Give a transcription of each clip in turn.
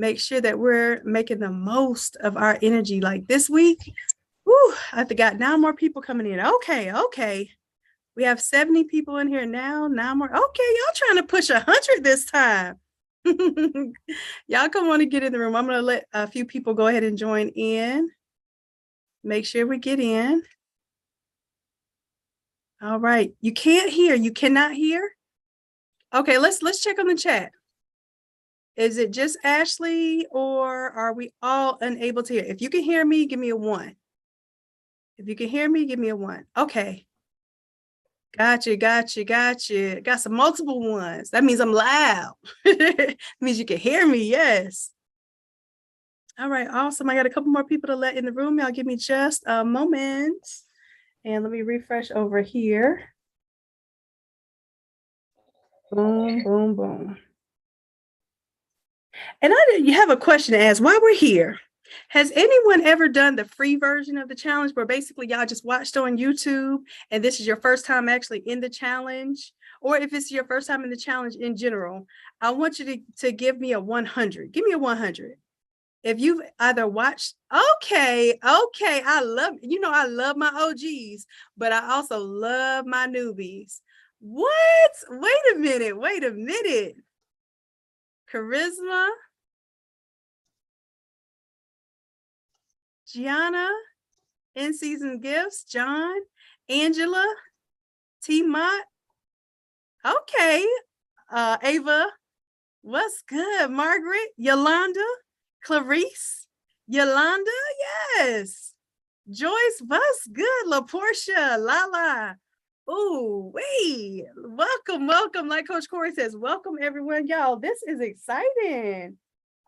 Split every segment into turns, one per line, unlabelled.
make sure that we're making the most of our energy. Like this week, whew, I forgot 9 more people coming in. Okay. We have 70 people in here now. 9 more. Okay, y'all trying to push 100 this time. Y'all come on and get in the room. I'm going to let a few people go ahead and join in. Make sure we get in. All right. You can't hear. You cannot hear. Okay, let's check on the chat. Is it just Ashley or are we all unable to hear? If you can hear me, give me a 1. If you can hear me, give me a 1. Okay. Gotcha. Got some multiple ones. That means I'm loud. It means you can hear me. Yes. All right. Awesome. I got a couple more people to let in the room. Y'all give me just a moment. And let me refresh over here. Boom, boom, boom. And you have a question to ask while we're here. Has anyone ever done the free version of the challenge where basically y'all just watched on YouTube and this is your first time actually in the challenge? Or if it's your first time in the challenge in general, I want you to give me a 100. Give me a 100. If you've either watched, okay, I love my OGs, but I also love my newbies. What? Wait a minute. Charisma. Gianna, In Season Gifts, John, Angela, T. Mott. Okay. Ava, what's good? Margaret, Yolanda, Clarice, Yolanda, yes. Joyce, what's good? LaPortia, Lala. Oh, wait. Welcome. Like Coach Corey says, welcome everyone. Y'all, this is exciting.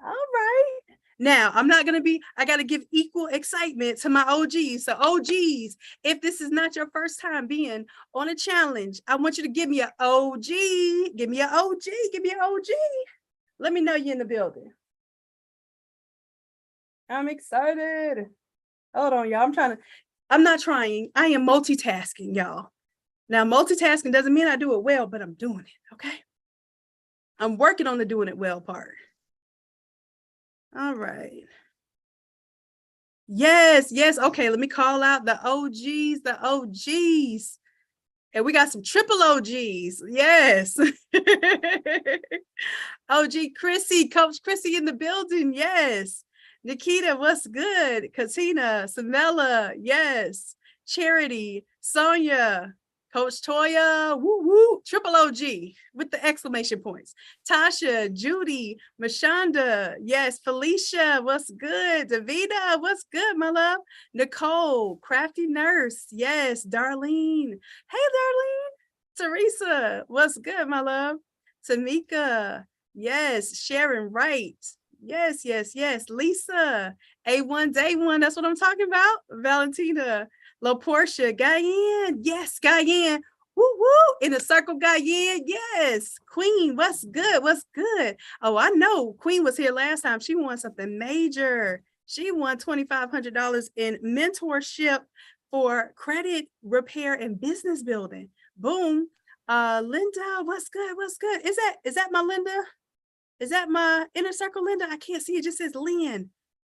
All right. Now, I got to give equal excitement to my OGs. So OGs, if this is not your first time being on a challenge, I want you to give me an OG. Give me an OG. Let me know you're in the building. I'm excited. Hold on, y'all. I'm not trying. I am multitasking, y'all. Now, multitasking doesn't mean I do it well, but I'm doing it, okay? I'm working on the doing it well part. All right. Yes. Okay, let me call out the OGs. And we got some triple OGs. Yes. OG Chrissy, Coach Chrissy in the building. Yes. Nikita, what's good? Katina, Samela, yes. Charity, Sonia, Coach Toya, woo, triple OG with the exclamation points. Tasha, Judy, Mashonda, yes. Felicia, what's good? Davida, what's good, my love? Nicole, Crafty Nurse, yes. Darlene, hey, Darlene. Teresa, what's good, my love? Tamika, yes. Sharon Wright, yes. Lisa, A1 Day 1, that's what I'm talking about. Valentina, LaPortia, Guyan, yes, Guyan, woo, in the circle, Guyan, yes. Queen, what's good? Oh, I know Queen was here last time. She won something major. She won $2,500 in mentorship for credit repair and business building. Boom. Linda, what's good? Is that my Linda? Is that my inner circle, Linda? I can't see. It just says Lynn.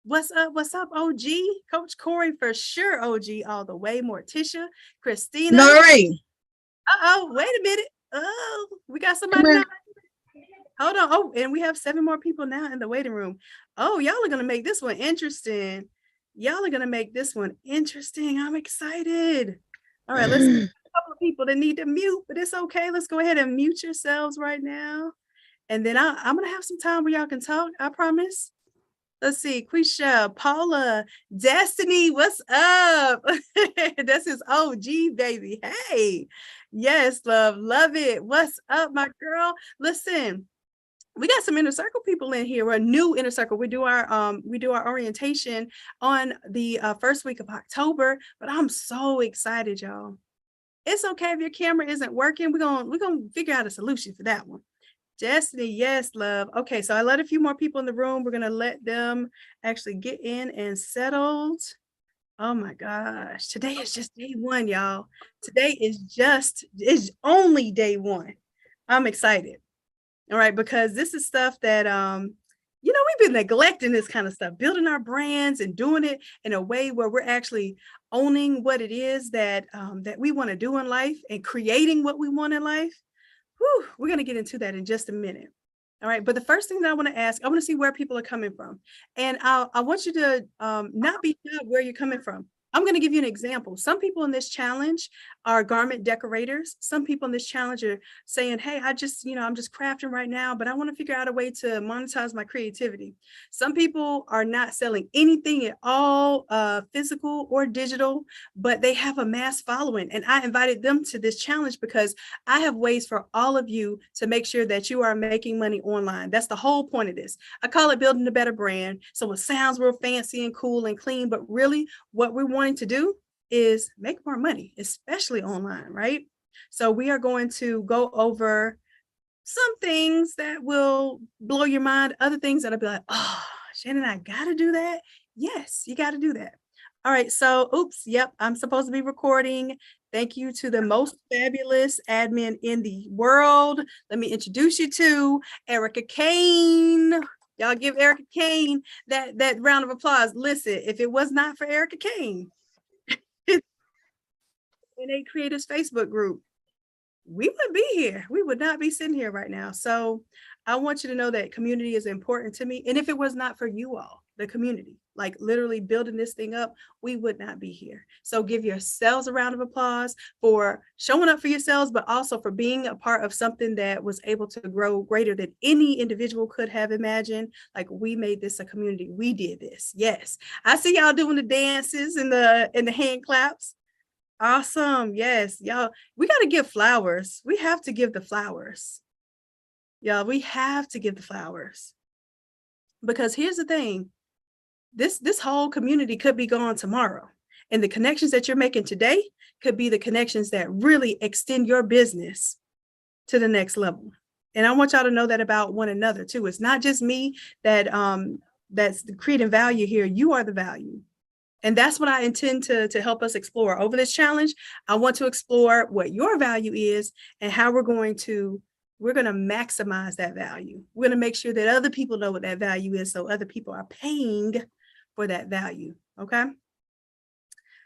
What's up, OG? Coach Corey, for sure, OG, all the way. Morticia, Christina.
Noreen.
Wait a minute. Oh, we got somebody now. Hold on. Oh, and we have 7 more people now in the waiting room. Oh, y'all are going to make this one interesting. I'm excited. All right, let's see. A couple of people that need to mute, but it's okay. Let's go ahead and mute yourselves right now. And then I'm going to have some time where y'all can talk. I promise. Let's see. Quisha, Paula, Destiny, what's up? This is OG, baby. Hey. Yes, love it. What's up, my girl? Listen, we got some inner circle people in here. We're a new inner circle. We do our orientation on the first week of October, but I'm so excited, y'all. It's okay if your camera isn't working. We're gonna figure out a solution for that one. Destiny, yes, love. Okay, so I let a few more people in the room. We're gonna let them actually get in and settled. Oh my gosh, today is just day 1, y'all. Today is only day 1. I'm excited. All right, because this is stuff that we've been neglecting this kind of stuff, building our brands and doing it in a way where we're actually owning what it is that that we want to do in life and creating what we want in life. Whew, we're going to get into that in just a minute. All right. But the first thing that I want to ask, I want to see where people are coming from. And I want you to not be shy where you're coming from. I'm going to give you an example. Some people in this challenge are garment decorators. Some people in this challenge are saying, hey, I'm just crafting right now, but I want to figure out a way to monetize my creativity. Some people are not selling anything at all, physical or digital, but they have a mass following. And I invited them to this challenge because I have ways for all of you to make sure that you are making money online. That's the whole point of this. I call it building a better brand. So it sounds real fancy and cool and clean, but really what we want to do is make more money, especially online, right? So we are going to go over some things that will blow your mind, other things that'll be like, oh, Shannon, I gotta do that. Yes, you gotta do that. All right, so oops, yep, I'm supposed to be recording. Thank you to the most fabulous admin in the world. Let me introduce you to Erica Kane. Y'all give Erica Kane that round of applause. Listen, if it was not for Erica Kane in a Creators Facebook group, we wouldn't be here. We would not be sitting here right now. So I want you to know that community is important to me. And if it was not for you all, the community, like literally building this thing up, we would not be here. So give yourselves a round of applause for showing up for yourselves, but also for being a part of something that was able to grow greater than any individual could have imagined. Like we made this a community. We did this. Yes. I see y'all doing the dances and the hand claps. Awesome. Yes. Y'all, we got to give flowers. We have to give the flowers. Y'all, we have to give the flowers. Because here's the thing. This whole community could be gone tomorrow. And the connections that you're making today could be the connections that really extend your business to the next level. And I want y'all to know that about one another too. It's not just me that's creating value here. You are the value. And that's what I intend to help us explore over this challenge. I want to explore what your value is and how we're going to maximize that value. We're going to make sure that other people know what that value is, so other people are paying for that value. Okay. All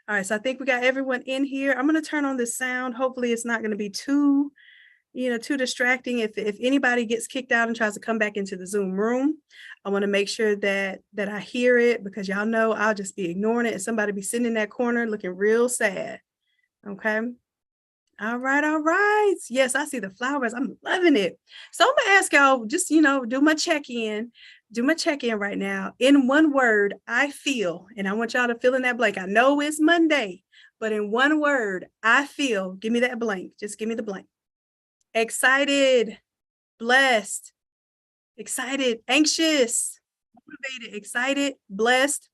right. So I think we got everyone in here. I'm going to turn on this sound. Hopefully it's not going to be too distracting. If anybody gets kicked out and tries to come back into the Zoom room, I want to make sure that I hear it, because y'all know I'll just be ignoring it and somebody be sitting in that corner looking real sad. Okay. All right. All right. Yes, I see the flowers. I'm loving it. So I'm gonna ask y'all, just do my check-in. Do my check-in right now. In one word, I feel, and I want y'all to fill in that blank. I know it's Monday, but in one word, I feel. Give me that blank. Just give me the blank. Excited, blessed, excited, anxious, motivated, excited, blessed,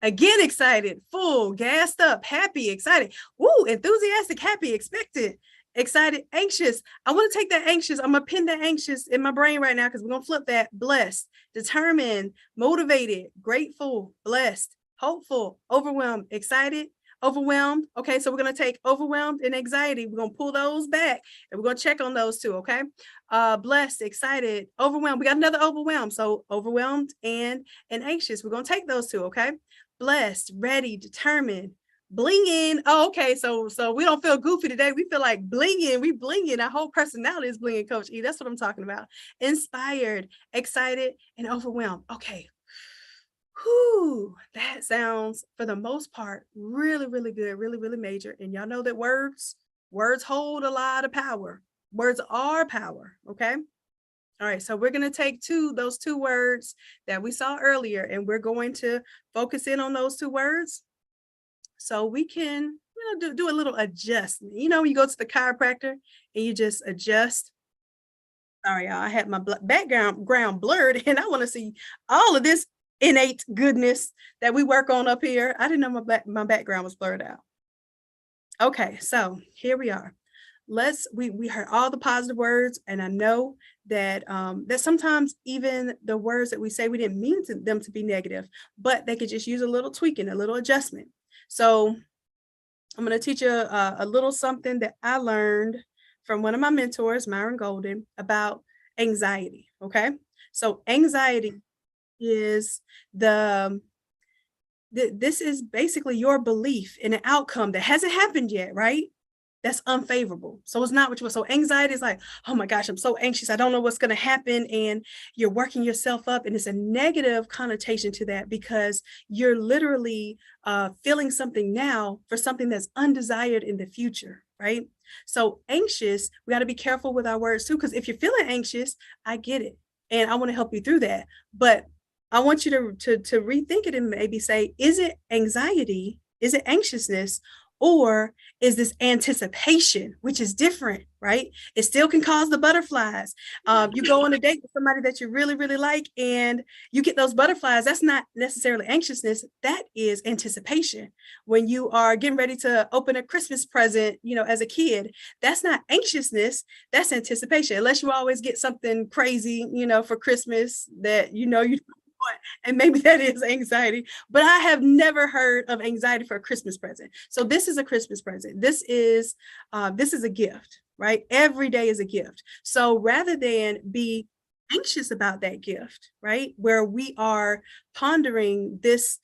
again, excited, full, gassed up, happy, excited, woo, enthusiastic, happy, expectant, excited, anxious. I want to take that anxious. I'm going to pin that anxious in my brain right now, because we're going to flip that. Blessed, determined, motivated, grateful, blessed, hopeful, overwhelmed, excited, overwhelmed. Okay, so we're going to take overwhelmed and anxiety. We're going to pull those back and we're going to check on those two. Okay, blessed, excited, overwhelmed. We got another overwhelmed. So overwhelmed and anxious. We're going to take those two. Okay, blessed, ready, determined, blinging. Oh, okay, so we don't feel goofy today. We feel like blinging. We blinging. Our whole personality is blinging, Coach E. That's what I'm talking about. Inspired, excited, and overwhelmed. Okay. Whew, that sounds, for the most part, really, really good, really, really major. And y'all know that words hold a lot of power. Words are power, okay? All right, so we're going to take those two words that we saw earlier, and we're going to focus in on those two words so we can do a little adjustment. You go to the chiropractor and you just adjust. Sorry, y'all, I had my background blurred, and I want to see all of this innate goodness that we work on up here. I didn't know my background was blurred out. Okay, so here we are. We heard all the positive words, and I know that that sometimes even the words that we say, we didn't mean them to be negative, but they could just use a little tweaking, a little adjustment. So I'm going to teach you a little something that I learned from one of my mentors, Myron Golden, about anxiety. Okay. So anxiety is this is basically your belief in an outcome that hasn't happened yet, right? That's unfavorable. So it's not what you want. So anxiety is like, oh my gosh, I'm so anxious. I don't know what's going to happen. And you're working yourself up. And it's a negative connotation to that because you're literally feeling something now for something that's undesired in the future, right? So anxious, we got to be careful with our words too, because if you're feeling anxious, I get it. And I want to help you through that. But I want you to rethink it and maybe say, is it anxiety? Is it anxiousness? Or is this anticipation, which is different, right? It still can cause the butterflies. You go on a date with somebody that you really, really like, and you get those butterflies. That's not necessarily anxiousness. That is anticipation. When you are getting ready to open a Christmas present, as a kid, that's not anxiousness. That's anticipation. Unless you always get something crazy, for Christmas that you and maybe that is anxiety, but I have never heard of anxiety for a Christmas present. So this is a Christmas present. This is a gift, right? Every day is a gift. So rather than be anxious about that gift, right, where we are pondering this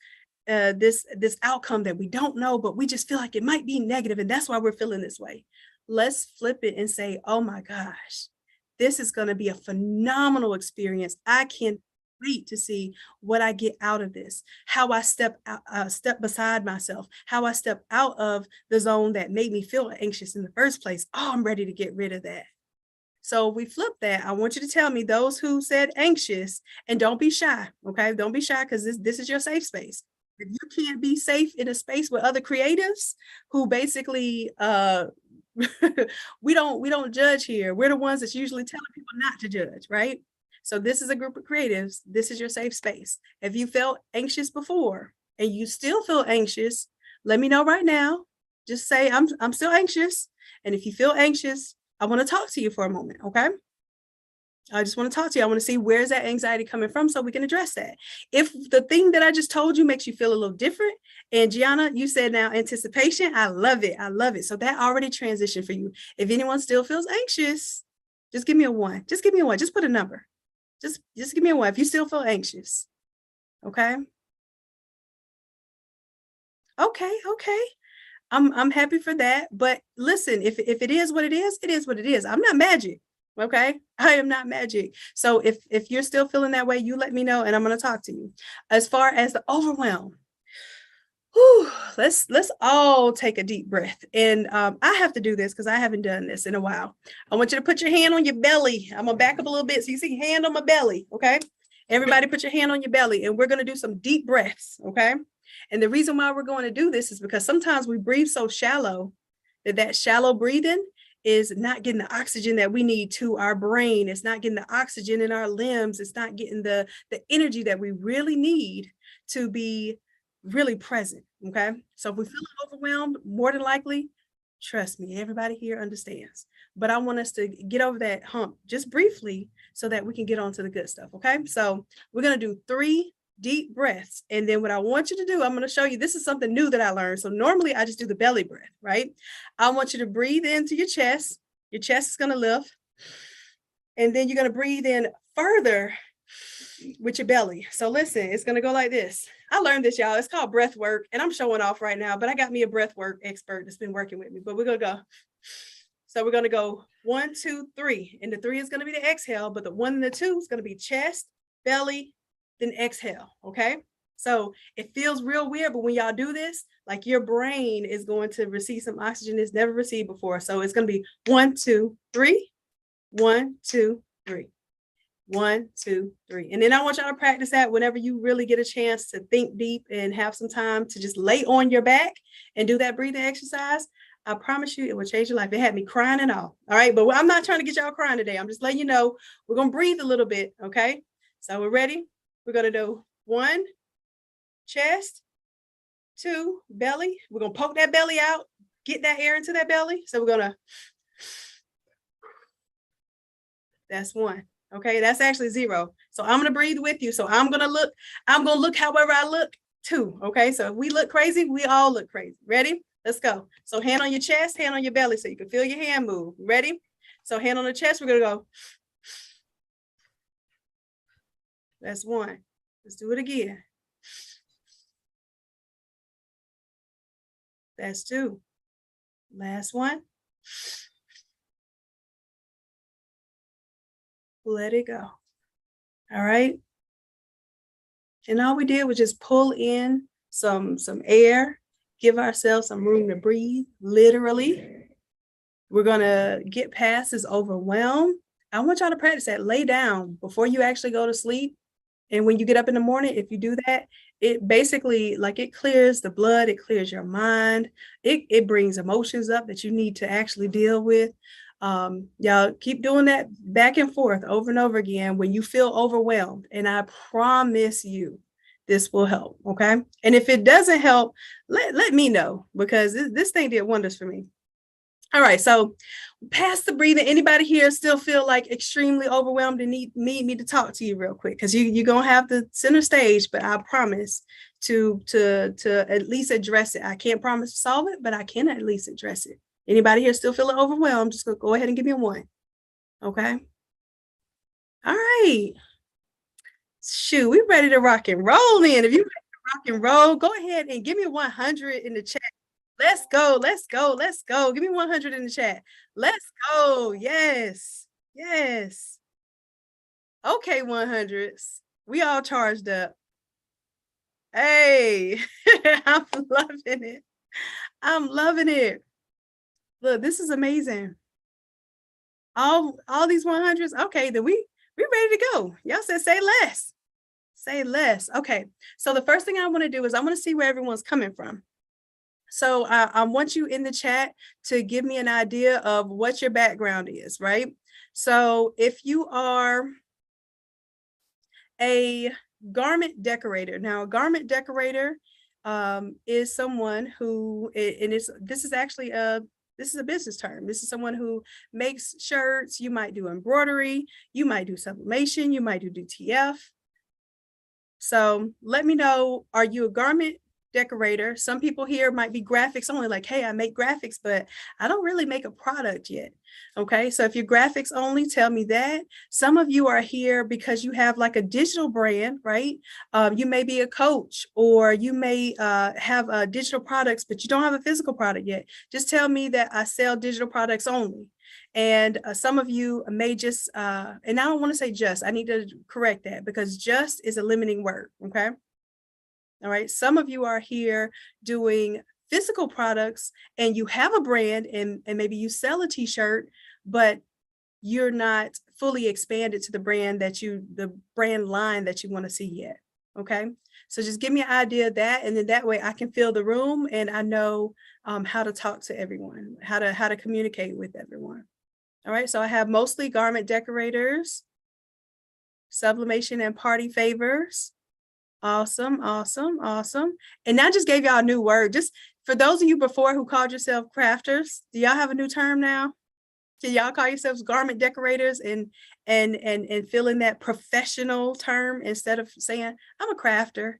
outcome that we don't know, but we just feel like it might be negative, and that's why we're feeling this way. Let's flip it and say, oh my gosh, this is going to be a phenomenal experience. I can't wait to see what I get out of this, how I step beside myself, how I step out of the zone that made me feel anxious in the first place. Oh, I'm ready to get rid of that. So we flip that. I want you to tell me those who said anxious, and don't be shy. Okay. Don't be shy, because this is your safe space. If you can't be safe in a space with other creatives who basically we don't judge here. We're the ones that's usually telling people not to judge, right? So this is a group of creatives. This is your safe space. If you felt anxious before and you still feel anxious, let me know right now. Just say, I'm still anxious. And if you feel anxious, I want to talk to you for a moment, okay? I just want to talk to you. I want to see, where's that anxiety coming from so we can address that. If the thing that I just told you makes you feel a little different, and Gianna, you said now anticipation, I love it. I love it. So that already transitioned for you. If anyone still feels anxious, just give me a 1. Just give me a 1. Just put a number. Just give me a 1 if you still feel anxious. Okay. Okay. I'm happy for that. But listen, if it is what it is what it is. I'm not magic. Okay. I am not magic. So if you're still feeling that way, you let me know and I'm going to talk to you. As far as the overwhelm, let's all take a deep breath. And I have to do this because I haven't done this in a while. I want you to put your hand on your belly. I'm gonna back up a little bit so you see hand on my belly. Okay. Everybody put your hand on your belly, and we're going to do some deep breaths. Okay. And the reason why we're going to do this is because sometimes we breathe so shallow that shallow breathing is not getting the oxygen that we need to our brain. It's not getting the oxygen in our limbs. It's not getting the energy that we really need to be really present. Okay. So if we feel overwhelmed, more than likely, trust me, everybody here understands. But I want us to get over that hump just briefly so that we can get on to the good stuff. Okay. So we're going to do 3 deep breaths. And then what I want you to do, I'm going to show you, this is something new that I learned. So normally I just do the belly breath, right? I want you to breathe into your chest. Your chest is going to lift. And then you're going to breathe in further with your belly. So listen, it's going to go like this. I learned this, y'all. It's called breath work. And I'm showing off right now, but I got me a breath work expert that's been working with me. But we're going to go. So we're going to go 1, 2, 3. And the 3 is going to be the exhale, but the 1 and the 2 is going to be chest, belly, then exhale. Okay. So it feels real weird, but when y'all do this, like your brain is going to receive some oxygen it's never received before. So it's going to be 1, 2, 3, 1, 2, 3. 1, 2, 3. And then I want y'all to practice that whenever you really get a chance to think deep and have some time to just lay on your back and do that breathing exercise. I promise you it will change your life. It had me crying and all. All right. But I'm not trying to get y'all crying today. I'm just letting you know we're going to breathe a little bit. Okay. So we're ready. We're going to do 1, chest, 2, belly. We're going to poke that belly out, get that air into that belly. So we're going to, that's 1. Okay, that's actually 0. So I'm going to breathe with you. So I'm going to look however I look too. Okay, so if we look crazy, we all look crazy. Ready? Let's go. So hand on your chest, hand on your belly so you can feel your hand move. Ready? So hand on the chest, we're going to go. That's one. Let's do it again. That's two. Last one. Let it go. All right. And all we did was just pull in some air, give ourselves some room to breathe, literally. We're going to get past this overwhelm. I want y'all to practice that. Lay down before you actually go to sleep. And when you get up in the morning, if you do that, it basically, like, it clears the blood, it clears your mind, it brings emotions up that you need to actually deal with. Y'all keep doing that back and forth over and over again when you feel overwhelmed. And I promise you, this will help. Okay. And if it doesn't help, let me know, because this thing did wonders for me. All right. So past the breathing, anybody here still feel like extremely overwhelmed and need me to talk to you real quick? Because you're going to have the center stage, but I promise to at least address it. I can't promise to solve it, but I can at least address it. Anybody here still feeling overwhelmed? Just go ahead and give me a 1. Okay. All right. Shoot, we ready to rock and roll then. If you ready to rock and roll, go ahead and give me 100 in the chat. Let's go. Let's go. Let's go. Give me 100 in the chat. Let's go. Yes. Yes. Okay, 100s. We all charged up. Hey, I'm loving it. I'm loving it. Look, this is amazing. All these 100s. Okay, then we ready to go. Y'all said say less. Say less. Okay. So the first thing I want to do is I want to see where everyone's coming from. So I want you in the chat to give me an idea of what your background is, right? So if you are a garment decorator, now a garment decorator is someone who, and this is actually a business term. This is someone who makes shirts. You might do embroidery, you might do sublimation, you might do DTF. So let me know, are you a garment decorator? Some people here might be graphics only, like, hey, I make graphics, but I don't really make a product yet. Okay, so if you're graphics only, tell me that. Some of you are here because you have like a digital brand, right? You may be a coach, or you may have digital products, but you don't have a physical product yet. Just tell me that I sell digital products only. And some of you may just, and I don't want to say just, I need to correct that, because just is a limiting word, okay? All right, some of you are here doing physical products and you have a brand, and maybe you sell a t-shirt, but you're not fully expanded to the brand line that you want to see yet. Okay, so just give me an idea of that, and then that way I can fill the room and I know how to talk to everyone, how to communicate with everyone. All right, so I have mostly garment decorators, sublimation and party favors. Awesome, awesome, awesome. And I just gave y'all a new word. Just for those of you before who called yourself crafters, do y'all have a new term now? Can y'all call yourselves garment decorators and fill in that professional term instead of saying I'm a crafter?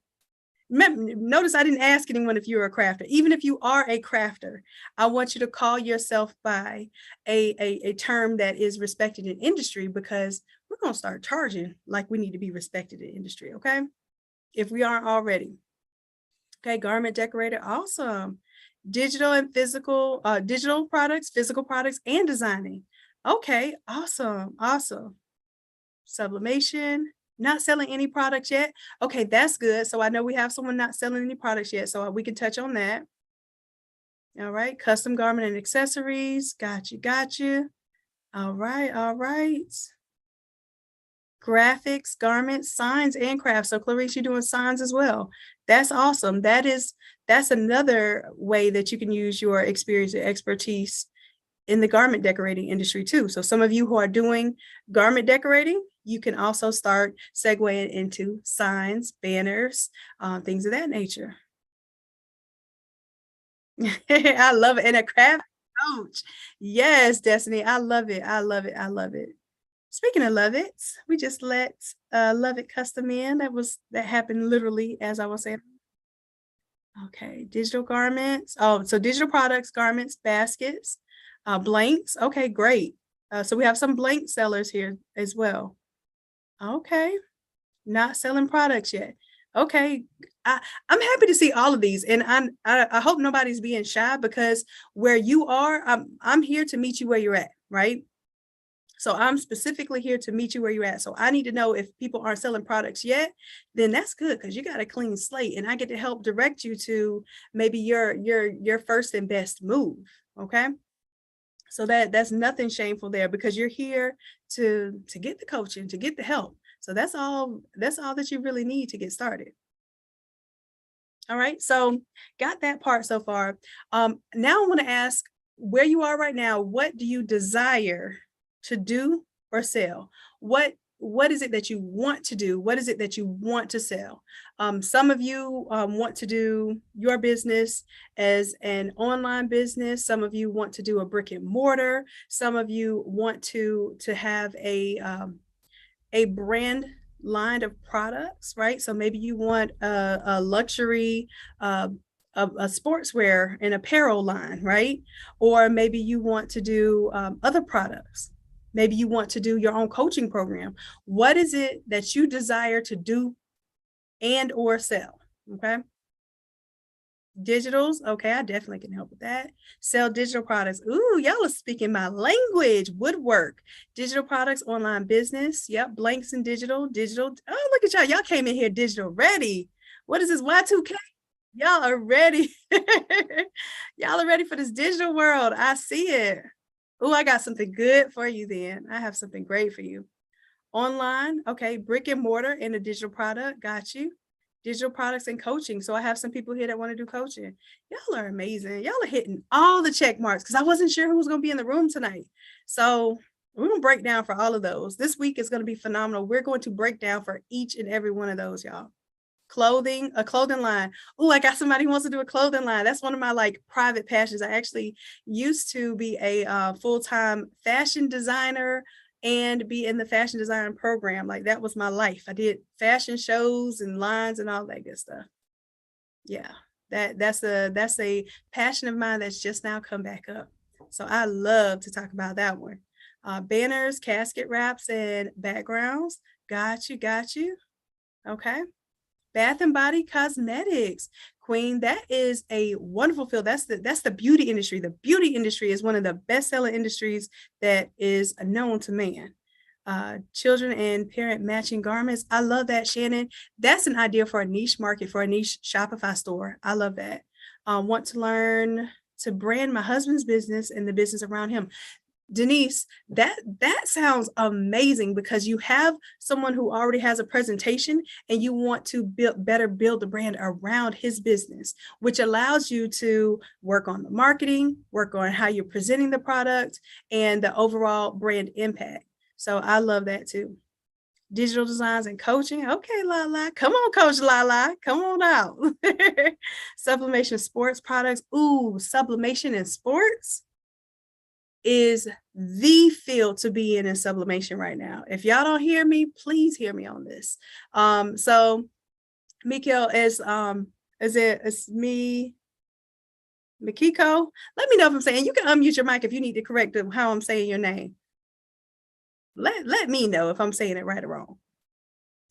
Notice I didn't ask anyone if you're a crafter. Even if you are a crafter, I want you to call yourself by a term that is respected in industry, because we're going to start charging like we need to be respected in industry, okay? If we aren't already. Okay, garment decorator, awesome. Digital and physical, digital products, physical products, and designing. Okay, awesome, awesome. Sublimation, not selling any products yet. Okay, that's good. So I know we have someone not selling any products yet, so we can touch on that. All right, custom garment and accessories. Got you. All right, all right. Graphics, garments, signs, and crafts. So Clarice, you're doing signs as well. That's awesome. That's another way that you can use your experience and expertise in the garment decorating industry too. So some of you who are doing garment decorating, you can also start segueing into signs, banners, things of that nature. I love it. And a craft coach. Yes, Destiny. I love it. I love it. I love it. Speaking of love it, we just let Love It Custom in. That happened literally as I was saying. Okay, digital garments. Oh, so digital products, garments, baskets, blanks. Okay, great. So we have some blank sellers here as well. Okay, Not selling products yet. Okay. I'm happy to see all of these. And I hope nobody's being shy, because where you are, I'm here to meet you where you're at, right? So I'm specifically here to meet you where you're at. So I need to know if people aren't selling products yet, then that's good, because you got a clean slate and I get to help direct you to maybe your first and best move. Okay. So that's nothing shameful there, because you're here to get the coaching, to get the help. So that's all that you really need to get started. All right. So got that part so far. Now I want to ask, where you are right now, what do you desire to do or sell? What is it that you want to do? What is it that you want to sell? Some of you want to do your business as an online business. Some of you want to do a brick and mortar. Some of you want to have a brand line of products, right? So maybe you want a luxury, a sportswear and apparel line, right? Or maybe you want to do other products. Maybe you want to do your own coaching program. What is it that you desire to do and or sell? Okay. Digitals. Okay, I definitely can help with that. Sell digital products. Ooh, y'all are speaking my language. Woodwork, digital products, online business. Yep, blanks and digital. Oh, look at y'all. Y'all came in here digital ready. What is this, Y2K? Y'all are ready. Y'all are ready for this digital world. I see it. Ooh, I got something good for you then. I have something great for you. Online, okay, brick and mortar and a digital product. Got you. Digital products and coaching. So I have some people here that want to do coaching. Y'all are amazing. Y'all are hitting all the check marks, because I wasn't sure who was going to be in the room tonight. So we're going to break down for all of those. This week is going to be phenomenal. We're going to break down for each and every one of those, y'all. Clothing, a clothing line. Oh, I got somebody who wants to do a clothing line. That's one of my like private passions. I actually used to be a full-time fashion designer and be in the fashion design program. Like that was my life. I did fashion shows and lines and all that good stuff. Yeah, that's a passion of mine that's just now come back up. So I love to talk about that one. Banners, casket wraps, and backgrounds. Got you. Okay. Bath and Body Cosmetics. Queen, that is a wonderful field. That's the beauty industry. The beauty industry is one of the best-selling industries that is known to man. Children and parent matching garments. I love that, Shannon. That's an idea for a niche market, for a niche Shopify store. I love that. Want to learn to brand my husband's business and the business around him. Denise, that sounds amazing, because you have someone who already has a presentation and you want to build the brand around his business, which allows you to work on the marketing, work on how you're presenting the product, and the overall brand impact. So I love that too. Digital designs and coaching. Okay, Lala. Come on, Coach Lala. Come on out. Sublimation sports products. Ooh, sublimation in sports is the field to be in sublimation right now. If y'all don't hear me, please hear me on this. So Mikhail it's me, Mikiko. Let me know if I'm saying, you can unmute your mic if you need to correct how I'm saying your name. Let me know if I'm saying it right or wrong.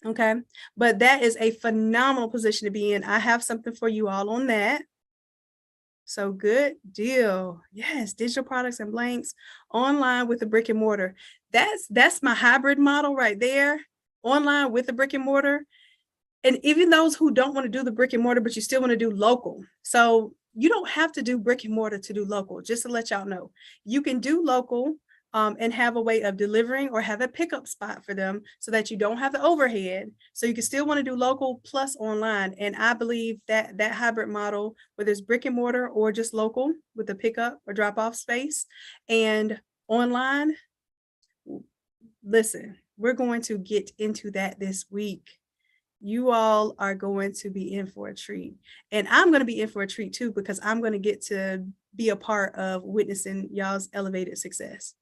Okay. But that is a phenomenal position to be in. I have something for you all on that. So good deal. Yes, digital products and blanks online with a brick and mortar. That's my hybrid model right there. Online with a brick and mortar. And even those who don't want to do the brick and mortar, but you still want to do local. So you don't have to do brick and mortar to do local, just to let y'all know. You can do local and have a way of delivering or have a pickup spot for them so that you don't have the overhead. So you can still want to do local plus online. And I believe that that hybrid model, whether it's brick and mortar or just local with a pickup or drop off space and online, listen, we're going to get into that this week. You all are going to be in for a treat. And I'm going to be in for a treat too, because I'm going to get to be a part of witnessing y'all's elevated success.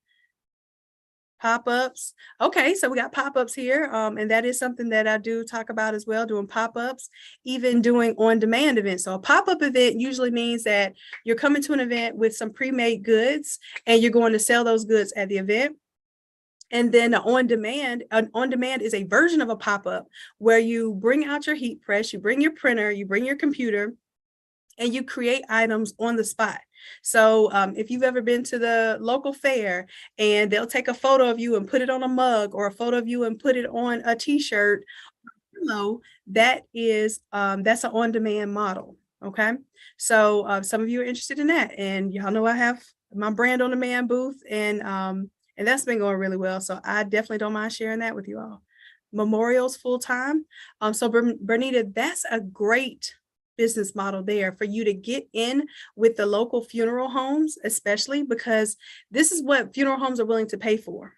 Pop-ups. Okay, so we got pop-ups here. And that is something that I do talk about as well, doing pop-ups, even doing on-demand events. So a pop-up event usually means that you're coming to an event with some pre-made goods and you're going to sell those goods at the event. And then an on demand is a version of a pop-up where you bring out your heat press, you bring your printer, you bring your computer, and you create items on the spot. So if you've ever been to the local fair and they'll take a photo of you and put it on a mug, or a photo of you and put it on a t-shirt, that's an on-demand model. Okay, so some of you are interested in that, and y'all know I have my brand on demand booth, and that's been going really well. So I definitely don't mind sharing that with you all. Memorials full time. So Bernita, that's a great business model there for you to get in with the local funeral homes, especially because this is what funeral homes are willing to pay for.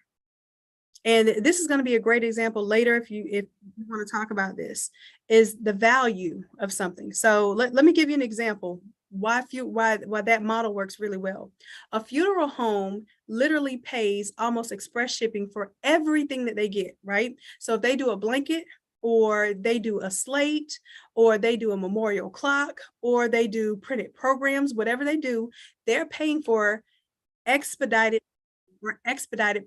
And this is going to be a great example later if you want to talk about this, is the value of something. So let me give you an example why that model works really well. A funeral home literally pays almost express shipping for everything that they get, right? So if they do a blanket, or they do a slate, or they do a memorial clock, or they do printed programs, whatever they do, they're paying for expedited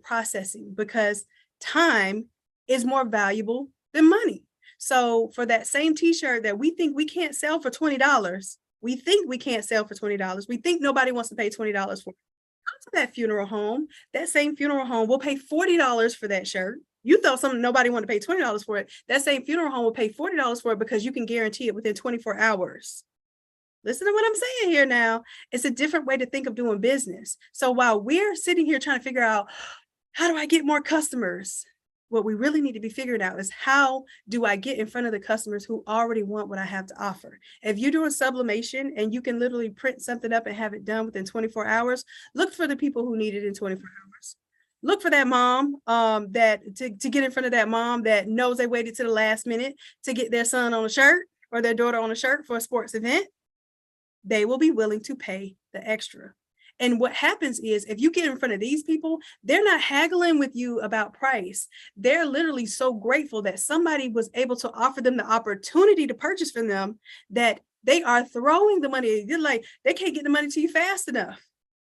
processing, because time is more valuable than money. So for that same t-shirt that we think we can't sell for $20, we think nobody wants to pay $20 for, come to that funeral home. That same funeral home will pay $40 for that shirt. You thought nobody wanted to pay $20 for it. That same funeral home will pay $40 for it because you can guarantee it within 24 hours. Listen to what I'm saying here now. It's a different way to think of doing business. So while we're sitting here trying to figure out, how do I get more customers? What we really need to be figuring out is, how do I get in front of the customers who already want what I have to offer? If you're doing sublimation and you can literally print something up and have it done within 24 hours, look for the people who need it in 24 hours. Look for that mom to get in front of that mom that knows they waited to the last minute to get their son on a shirt or their daughter on a shirt for a sports event. They will be willing to pay the extra. And what happens is, if you get in front of these people, they're not haggling with you about price. They're literally so grateful that somebody was able to offer them the opportunity to purchase from them, that they are throwing the money. They're like, they can't get the money to you fast enough.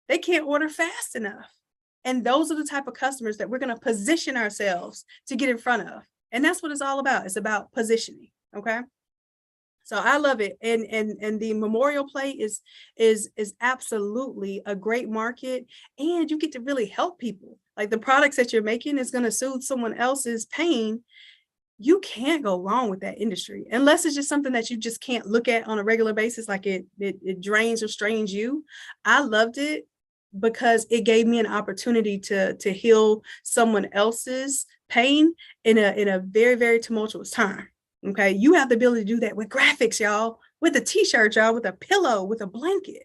They can't order fast enough. And those are the type of customers that we're going to position ourselves to get in front of. And that's what it's all about. It's about positioning. Okay. So I love it. And the memorial plate is absolutely a great market, and you get to really help people. Like, the products that you're making is going to soothe someone else's pain. You can't go wrong with that industry, unless it's just something that you just can't look at on a regular basis, like it drains or strains you. I loved it because it gave me an opportunity to heal someone else's pain in a very, very tumultuous time. Okay, you have the ability to do that with graphics, y'all, with a t-shirt, y'all, with a pillow, with a blanket.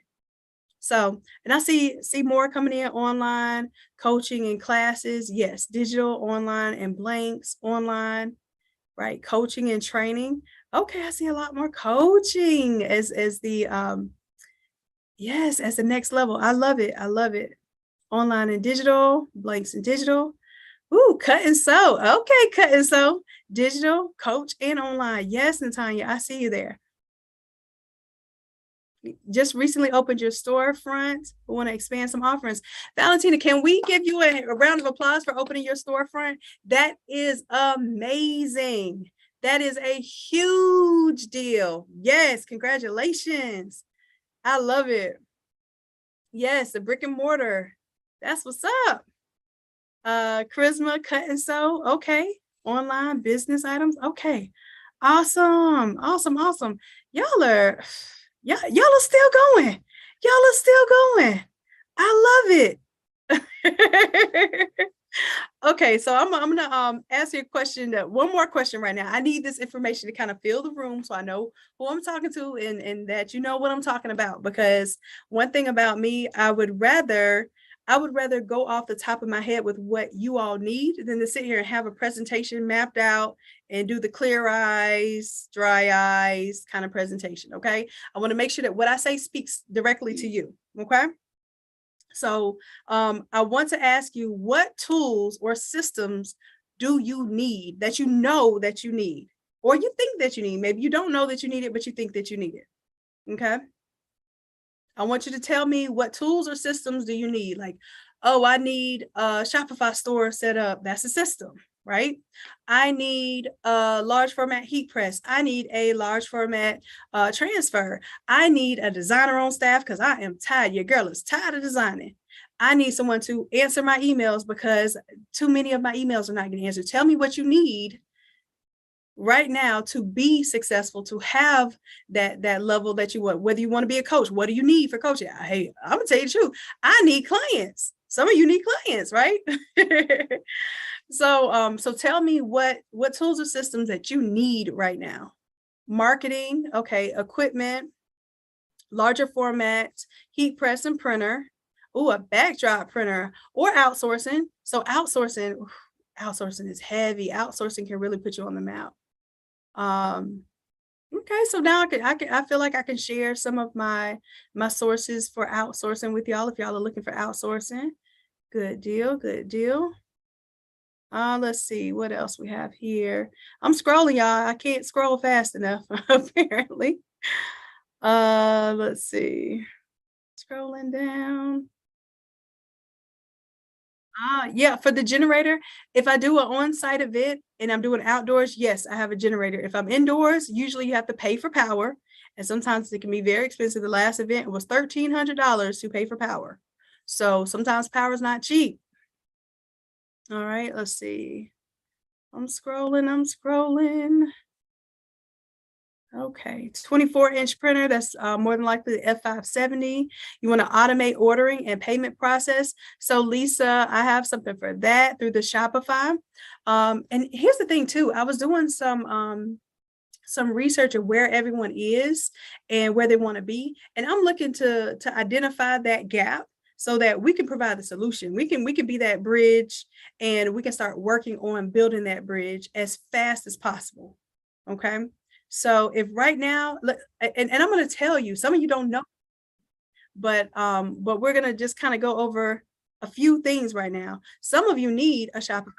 So, and I see more coming in online, coaching and classes. Yes, digital, online, and blanks online, right? Coaching and training. Okay, I see a lot more coaching as the yes, as the next level. I love it. I love it. Online and digital, blanks and digital. Ooh, cut and sew. Okay, cut and sew. Digital, coach, and online. Yes, Natanya, I see you there. Just recently opened your storefront. We want to expand some offerings. Valentina, can we give you a round of applause for opening your storefront? That is amazing. That is a huge deal. Yes, congratulations. I love it. Yes, the brick and mortar. That's what's up. Charisma, cut and sew. Okay. Online business items. Okay. Awesome. Y'all are still going. I love it. Okay, so I'm gonna ask you a question, one more question right now. I need this information to kind of fill the room so I know who I'm talking to, and that you know what I'm talking about. Because one thing about me, I would rather go off the top of my head with what you all need than to sit here and have a presentation mapped out and do the clear eyes, dry eyes kind of presentation. Okay, I want to make sure that what I say speaks directly to you. Okay. So I want to ask you, what tools or systems do you need that you know that you need, or you think that you need? Maybe you don't know that you need it, but you think that you need it. Okay. I want you to tell me, what tools or systems do you need? Like, Oh, I need a Shopify store set up. That's a system, right? I need a large format heat press. I need a large format transfer. I need a designer on staff because I am tired. Your girl is tired of designing. I need someone to answer my emails because too many of my emails are not getting answered. Tell me what you need right now to be successful, to have that level that you want. Whether you want to be a coach, what do you need for coaching? Hey, I'm gonna tell you the truth. I need clients. Some of you need clients, right? So tell me what tools or systems that you need right now. Marketing, okay, equipment, larger format, heat press and printer. Oh, a backdrop printer or outsourcing. So outsourcing is heavy. Outsourcing can really put you on the map. Okay, so now I feel like I can share some of my sources for outsourcing with y'all if y'all are looking for outsourcing. Good deal, good deal. Let's see what else we have here. I'm scrolling, y'all. I can't scroll fast enough, apparently. Let's see. Scrolling down. Yeah, for the generator, if I do an on-site event and I'm doing outdoors, yes, I have a generator. If I'm indoors, usually you have to pay for power, and sometimes it can be very expensive. The last event was $1,300 to pay for power. So sometimes power is not cheap. All right, let's see. I'm scrolling. Okay, 24-inch printer, that's more than likely the F570. You want to automate ordering and payment process. So Lisa, I have something for that through the Shopify. And here's the thing too, I was doing some research of where everyone is and where they want to be. And I'm looking to identify that gap so that we can provide the solution. We can be that bridge, and we can start working on building that bridge as fast as possible. Okay. So if right now, and I'm going to tell you, some of you don't know, but we're going to just kind of go over a few things right now. Some of you need a Shopify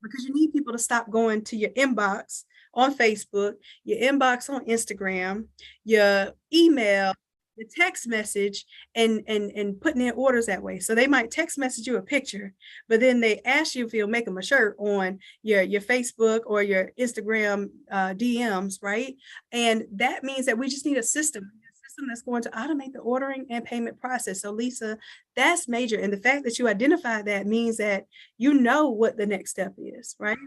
because you need people to stop going to your inbox on Facebook, your inbox on Instagram, your email, the text message, and putting in orders that way. So they might text message you a picture, but then they ask you if you'll make them a shirt on your Facebook or your Instagram DMs, right? And that means that we just need a system that's going to automate the ordering and payment process. So Lisa, that's major. And the fact that you identify that means that you know what the next step is, right?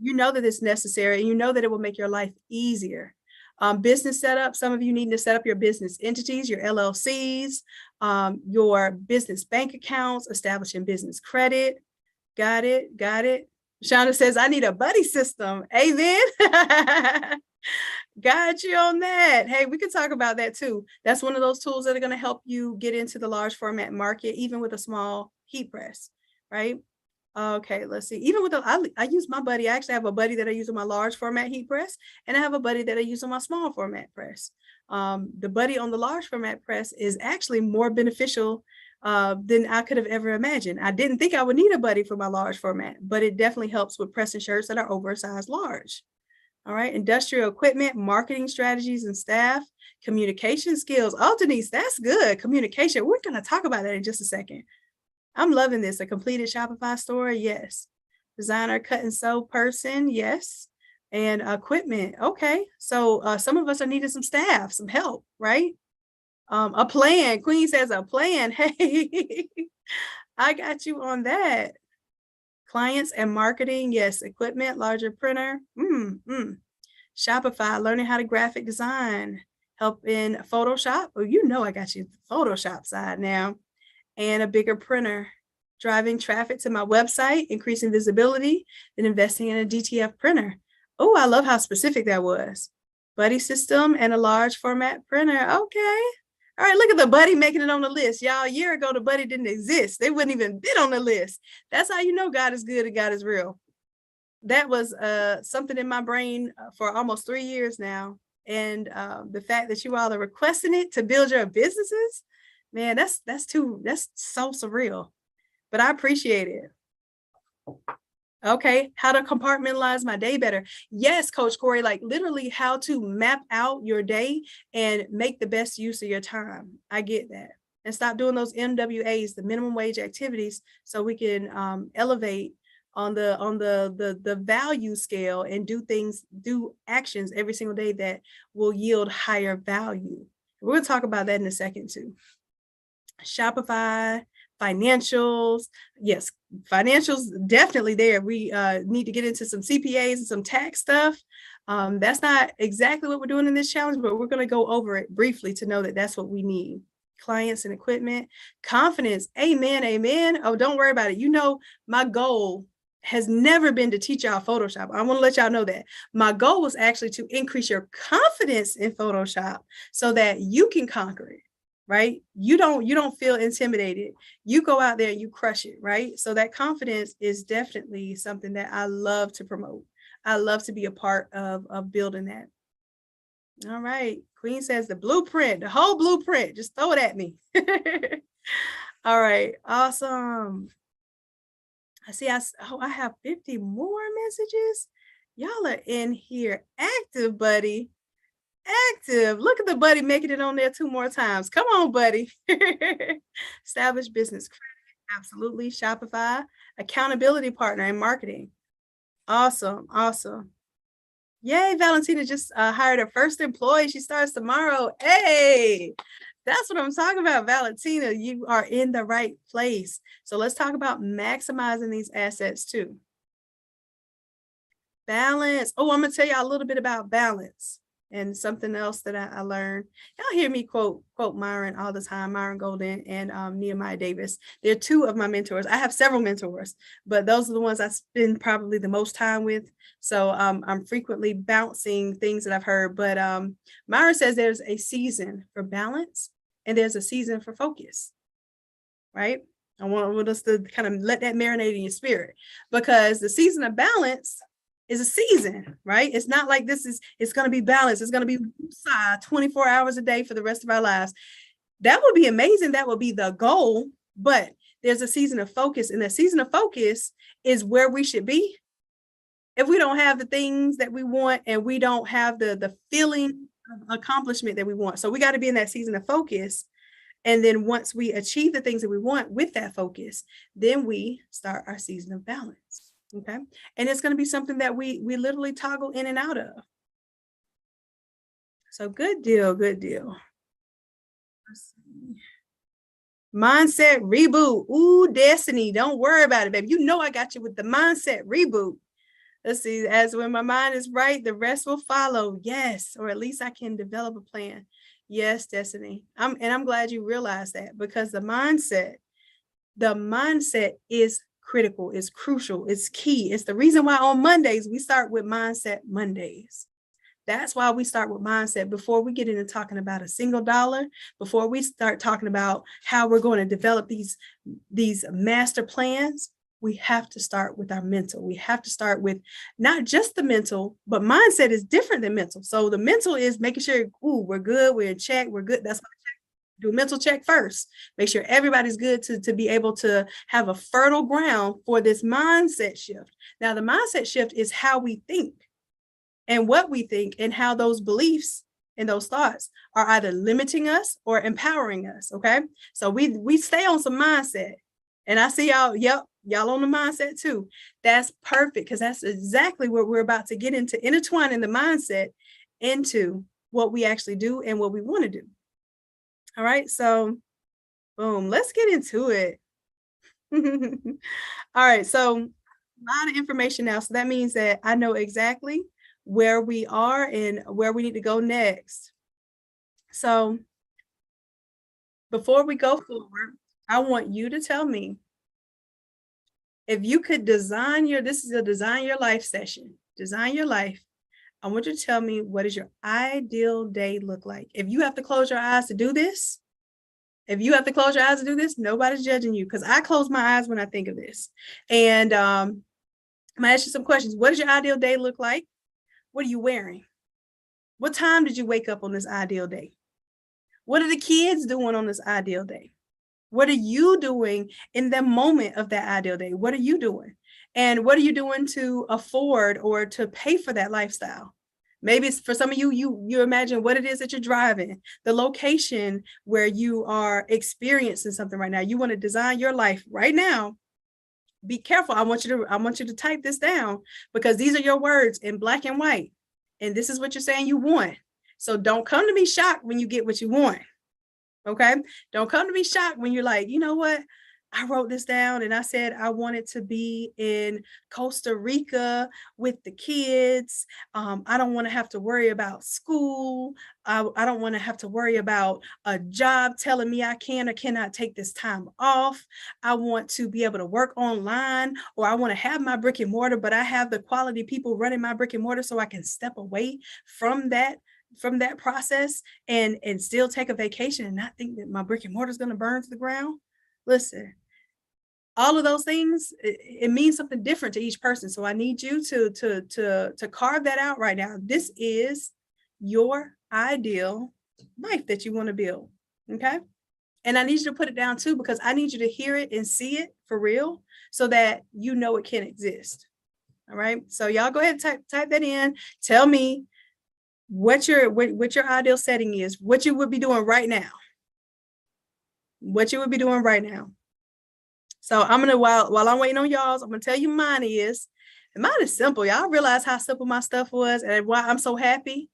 You know that it's necessary, and you know that it will make your life easier. Business setup, some of you need to set up your business entities, your LLCs, your business bank accounts, establishing business credit. Got it. Shauna says, I need a buddy system. Amen. Got you on that. Hey, we can talk about that too. That's one of those tools that are going to help you get into the large format market, even with a small heat press, right? Okay, let's see. Even with I use my buddy. I actually have a buddy that I use on my large format heat press, and I have a buddy that I use on my small format press. The buddy on the large format press is actually more beneficial than I could have ever imagined. I didn't think I would need a buddy for my large format, but it definitely helps with pressing shirts that are oversized large. All right, industrial equipment, marketing strategies and staff, communication skills. Oh, Denise, that's good. Communication. We're going to talk about that in just a second. I'm loving this. A completed Shopify store, yes. Designer, cut and sew person, yes. And equipment, okay. So some of us are needing some staff, some help, right? A plan. Queen says a plan. Hey, I got you on that. Clients and marketing, yes. Equipment, larger printer. Shopify, learning how to graphic design, help in Photoshop. Oh, you know I got you the Photoshop side now. And a bigger printer, driving traffic to my website, increasing visibility, then investing in a DTF printer. Oh, I love how specific that was. Buddy system and a large format printer. Okay. All right, look at the buddy making it on the list. Y'all, a year ago, the buddy didn't exist. They wouldn't even been on the list. That's how you know God is good and God is real. That was something in my brain for almost 3 years now. And the fact that you all are requesting it to build your businesses, man, that's so surreal, but I appreciate it. Okay, how to compartmentalize my day better. Yes, Coach Corey, like literally how to map out your day and make the best use of your time. I get that. and stop doing those MWAs, the minimum wage activities, so we can elevate on the value scale and do actions every single day that will yield higher value. We're going to talk about that in a second too. Shopify, financials. Yes, financials definitely there. We need to get into some CPAs and some tax stuff. That's not exactly what we're doing in this challenge, but we're going to go over it briefly to know that that's what we need. Clients and equipment, confidence. Amen. Amen. Oh, don't worry about it. You know, my goal has never been to teach y'all Photoshop. I want to let y'all know that my goal was actually to increase your confidence in Photoshop so that you can conquer it, right? You don't feel intimidated. You go out there and you crush it, right? So that confidence is definitely something that I love to promote. I love to be a part of building that. All right. Queen says the blueprint, the whole blueprint, just throw it at me. All right. Awesome. I have 50 more messages. Y'all are in here active, buddy. Active. Look at the buddy making it on there 2 more times. Come on, buddy. Established business credit. Absolutely. Shopify. Accountability partner and marketing. Awesome. Awesome. Yay, Valentina just hired her first employee. She starts tomorrow. Hey, that's what I'm talking about, Valentina. You are in the right place. So let's talk about maximizing these assets too. Balance. Oh, I'm going to tell you a little bit about balance and something else that I learned. Y'all hear me quote Myron all the time, Myron Golden and Nehemiah Davis. They're 2 of my mentors. I have several mentors, but those are the ones I spend probably the most time with. So I'm frequently bouncing things that I've heard. But Myron says there's a season for balance and there's a season for focus, right? I want us to kind of let that marinate in your spirit, because the season of balance is a season, right? It's not like it's going to be balanced. It's going to be 24 hours a day for the rest of our lives. That would be amazing. That would be the goal. But there's a season of focus, and that season of focus is where we should be. If we don't have the things that we want and we don't have the feeling of accomplishment that we want. So we got to be in that season of focus. And then once we achieve the things that we want with that focus, then we start our season of balance. Okay. And it's going to be something that we literally toggle in and out of. So good deal. Good deal. Let's see. Mindset reboot. Ooh, Destiny. Don't worry about it, baby. You know I got you with the mindset reboot. Let's see. As when my mind is right, the rest will follow. Yes. Or at least I can develop a plan. Yes, Destiny. I'm glad you realized that, because the mindset is critical, it's crucial, it's key. It's the reason why on Mondays we start with Mindset Mondays. That's why we start with mindset before we get into talking about a single dollar, before we start talking about how we're going to develop these master plans. We have to start with our mental. We have to start with not just the mental, but mindset is different than mental. So the mental is making sure, we're good, we're in check, we're good. That's why do a mental check first. Make sure everybody's good to be able to have a fertile ground for this mindset shift. Now, the mindset shift is how we think and what we think, and how those beliefs and those thoughts are either limiting us or empowering us. Okay. So we stay on some mindset, and I see y'all. Yep. Y'all on the mindset too. That's perfect, because that's exactly what we're about to get into, intertwining the mindset into what we actually do and what we want to do. All right, so boom, let's get into it. All right, so a lot of information now. So that means that I know exactly where we are and where we need to go next. So before we go forward, I want you to tell me, if you could design this is a design your life session, design your life. I want you to tell me, what does your ideal day look like? If you have to close your eyes to do this, nobody's judging you, because I close my eyes when I think of this. And I'm gonna ask you some questions. What does your ideal day look like? What are you wearing? What time did you wake up on this ideal day? What are the kids doing on this ideal day? What are you doing in the moment of that ideal day? What are you doing? And what are you doing to afford or to pay for that lifestyle? Maybe it's for some of you, you imagine what it is that you're driving, the location where you are experiencing something right now. You want to design your life right now. Be careful. I want you to type this down, because these are your words in black and white. And this is what you're saying you want. So don't come to me shocked when you get what you want. Okay. Don't come to me shocked when you're like, you know what? I wrote this down and I said I wanted to be in Costa Rica with the kids. I don't want to have to worry about school. I don't want to have to worry about a job telling me I can or cannot take this time off. I want to be able to work online, or I want to have my brick and mortar, but I have the quality people running my brick and mortar so I can step away from that process and still take a vacation and not think that my brick and mortar is going to burn to the ground. Listen, all of those things, it means something different to each person. So I need you to carve that out right now. This is your ideal life that you want to build. Okay. And I need you to put it down too, because I need you to hear it and see it for real so that you know it can exist. All right. So y'all go ahead and type that in. Tell me what your ideal setting is, what you would be doing right now. What you would be doing right now. So I'm gonna, while I'm waiting on y'all, I'm gonna tell you mine is. And mine is simple. Y'all realize how simple my stuff was and why I'm so happy.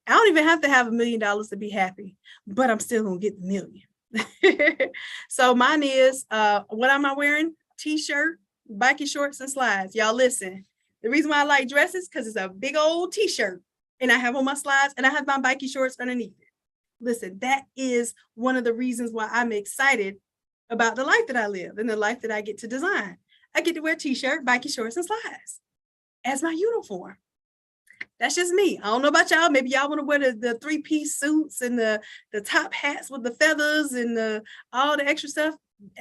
I don't even have to have $1 million to be happy, but I'm still gonna get the million. So mine is, what am I wearing? T-shirt, bikie shorts, and slides. Y'all listen. The reason why I like dresses, because it's a big old T-shirt, and I have on my slides, and I have my bikie shorts underneath it. Listen, that is one of the reasons why I'm excited about the life that I live and the life that I get to design. I get to wear T-shirt, bikie shorts, and slides as my uniform. That's just me. I don't know about y'all. Maybe y'all want to wear the three-piece suits and the top hats with the feathers and all the extra stuff.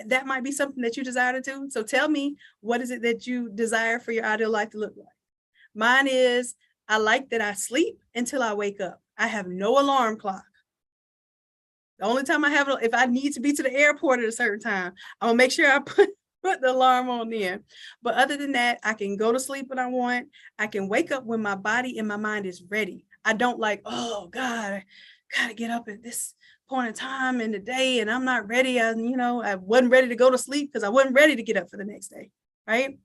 That might be something that you desire to do. So tell me, what is it that you desire for your ideal life to look like? Mine is, I like that I sleep until I wake up. I have no alarm clock. The only time I have, if I need to be to the airport at a certain time, I'm gonna make sure I put the alarm on there. But other than that, I can go to sleep when I want. I can wake up when my body and my mind is ready. I don't like, oh God, I gotta get up at this point in time in the day and I'm not ready. I wasn't ready to go to sleep because I wasn't ready to get up for the next day, right?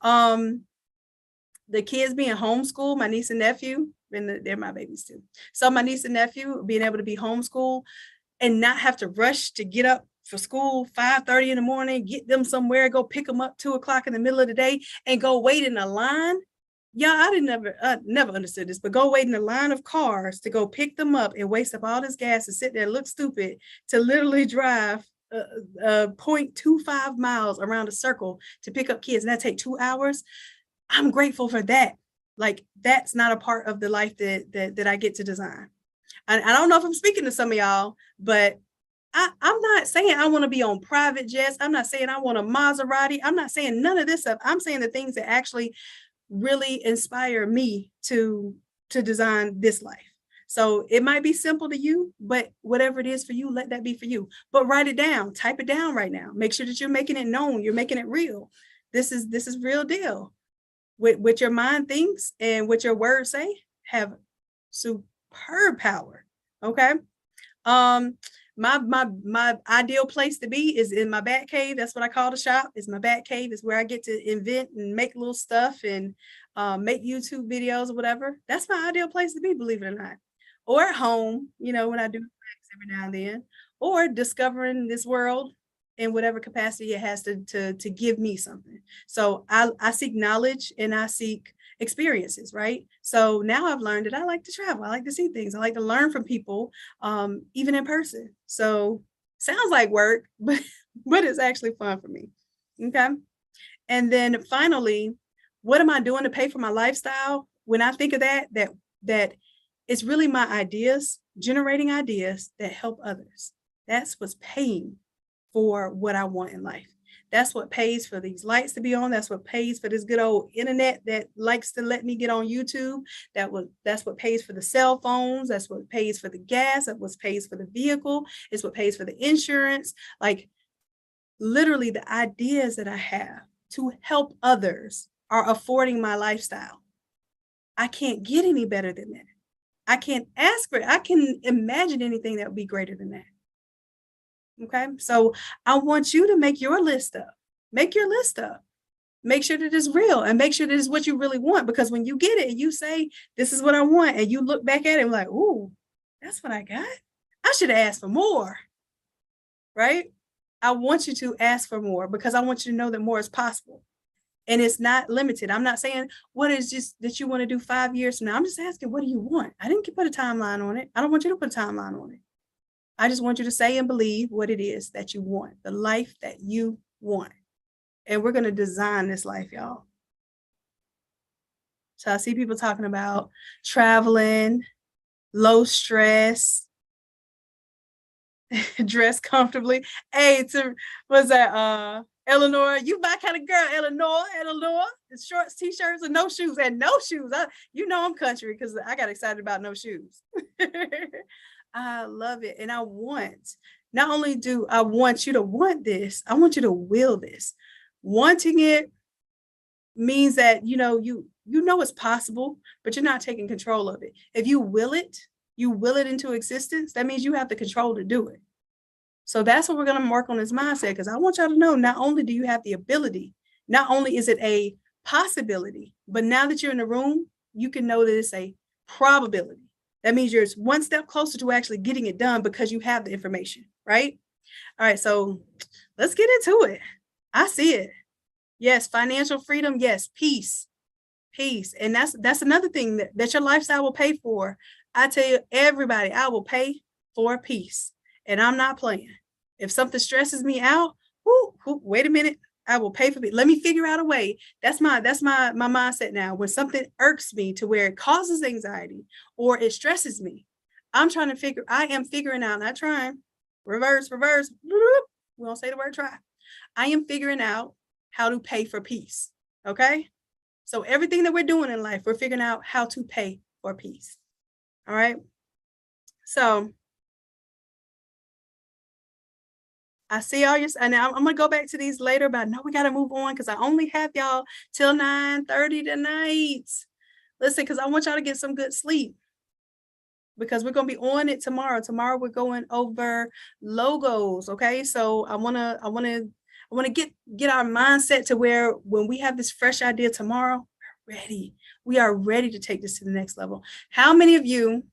The kids being homeschooled, my niece and nephew, and they're my babies too. So my niece and nephew being able to be homeschooled and not have to rush to get up for school 5:30 in the morning, get them somewhere, go pick them up 2:00 in the middle of the day and go wait in a line. Yeah, I never understood this, but go wait in a line of cars to go pick them up and waste up all this gas and sit there and look stupid to literally drive 0.25 miles around a circle to pick up kids. And that take 2 hours. I'm grateful for that. Like, that's not a part of the life that I get to design. I don't know if I'm speaking to some of y'all, but I'm not saying I want to be on private jets. I'm not saying I want a Maserati. I'm not saying none of this stuff. I'm saying the things that actually really inspire me to design this life. So it might be simple to you, but whatever it is for you, let that be for you. But write it down, type it down right now. Make sure that you're making it known. You're making it real. This is real deal. What your mind thinks and what your words say have superb power. Okay. My ideal place to be is in my bat cave. That's what I call the shop. It's my bat cave. It's where I get to invent and make little stuff and make YouTube videos or whatever. That's my ideal place to be, believe it or not. Or at home, when I do every now and then, or discovering this world in whatever capacity it has to give me something. So I seek knowledge and I seek experiences, right? So now I've learned that I like to travel. I like to see things. I like to learn from people, even in person. So sounds like work, but it's actually fun for me. Okay. And then finally, what am I doing to pay for my lifestyle? When I think of that it's really my ideas, generating ideas that help others. That's what's paying for what I want in life. That's what pays for these lights to be on. That's what pays for this good old internet that likes to let me get on YouTube. That's what pays for the cell phones. That's what pays for the gas. That's what pays for the vehicle. It's what pays for the insurance. Like, literally, the ideas that I have to help others are affording my lifestyle. I can't get any better than that. I can't ask for it. I can imagine anything that would be greater than that. Okay. So I want you to make your list up. Make your list up. Make sure that it's real and make sure that it's what you really want. Because when you get it and you say, this is what I want, and you look back at it and like, ooh, that's what I got. I should have asked for more. Right? I want you to ask for more because I want you to know that more is possible. And it's not limited. I'm not saying what is just that you want to do 5 years from now. I'm just asking, what do you want? I didn't put a timeline on it. I don't want you to put a timeline on it. I just want you to say and believe what it is that you want, the life that you want. And we're going to design this life, y'all. So I see people talking about traveling, low stress, dress comfortably. Hey, was that Eleanor? You my kind of girl, Eleanor. It's shorts, t-shirts, and no shoes. And no shoes. I'm country because I got excited about no shoes. I love it. And not only do I want you to want this, I want you to will this. Wanting it means that you know it's possible, but you're not taking control of it. If you will it into existence, that means you have the control to do it. So that's what we're going to work on this mindset, because I want y'all to know not only do you have the ability, not only is it a possibility, but now that you're in the room, you can know that it's a probability. That means you're one step closer to actually getting it done because you have the information, right? All right, so let's get into it. I see it. Yes, financial freedom. Yes, peace. And that's another thing that your lifestyle will pay for. I tell you, everybody, I will pay for peace. And I'm not playing. If something stresses me out, wait a minute, I will pay for it. Let me figure out a way. That's my mindset now. When something irks me to where it causes anxiety or it stresses me, I am figuring out, not trying, reverse. We don't say the word try. I am figuring out how to pay for peace. Okay. So everything that we're doing in life, we're figuring out how to pay for peace. All right. So I see all your, and I'm going to go back to these later, but I know we got to move on because I only have y'all till 9:30 tonight. Listen, because I want y'all to get some good sleep because we're going to be on it tomorrow. Tomorrow we're going over logos. Okay. So I want to get our mindset to where when we have this fresh idea tomorrow, we're ready. We are ready to take this to the next level. How many of you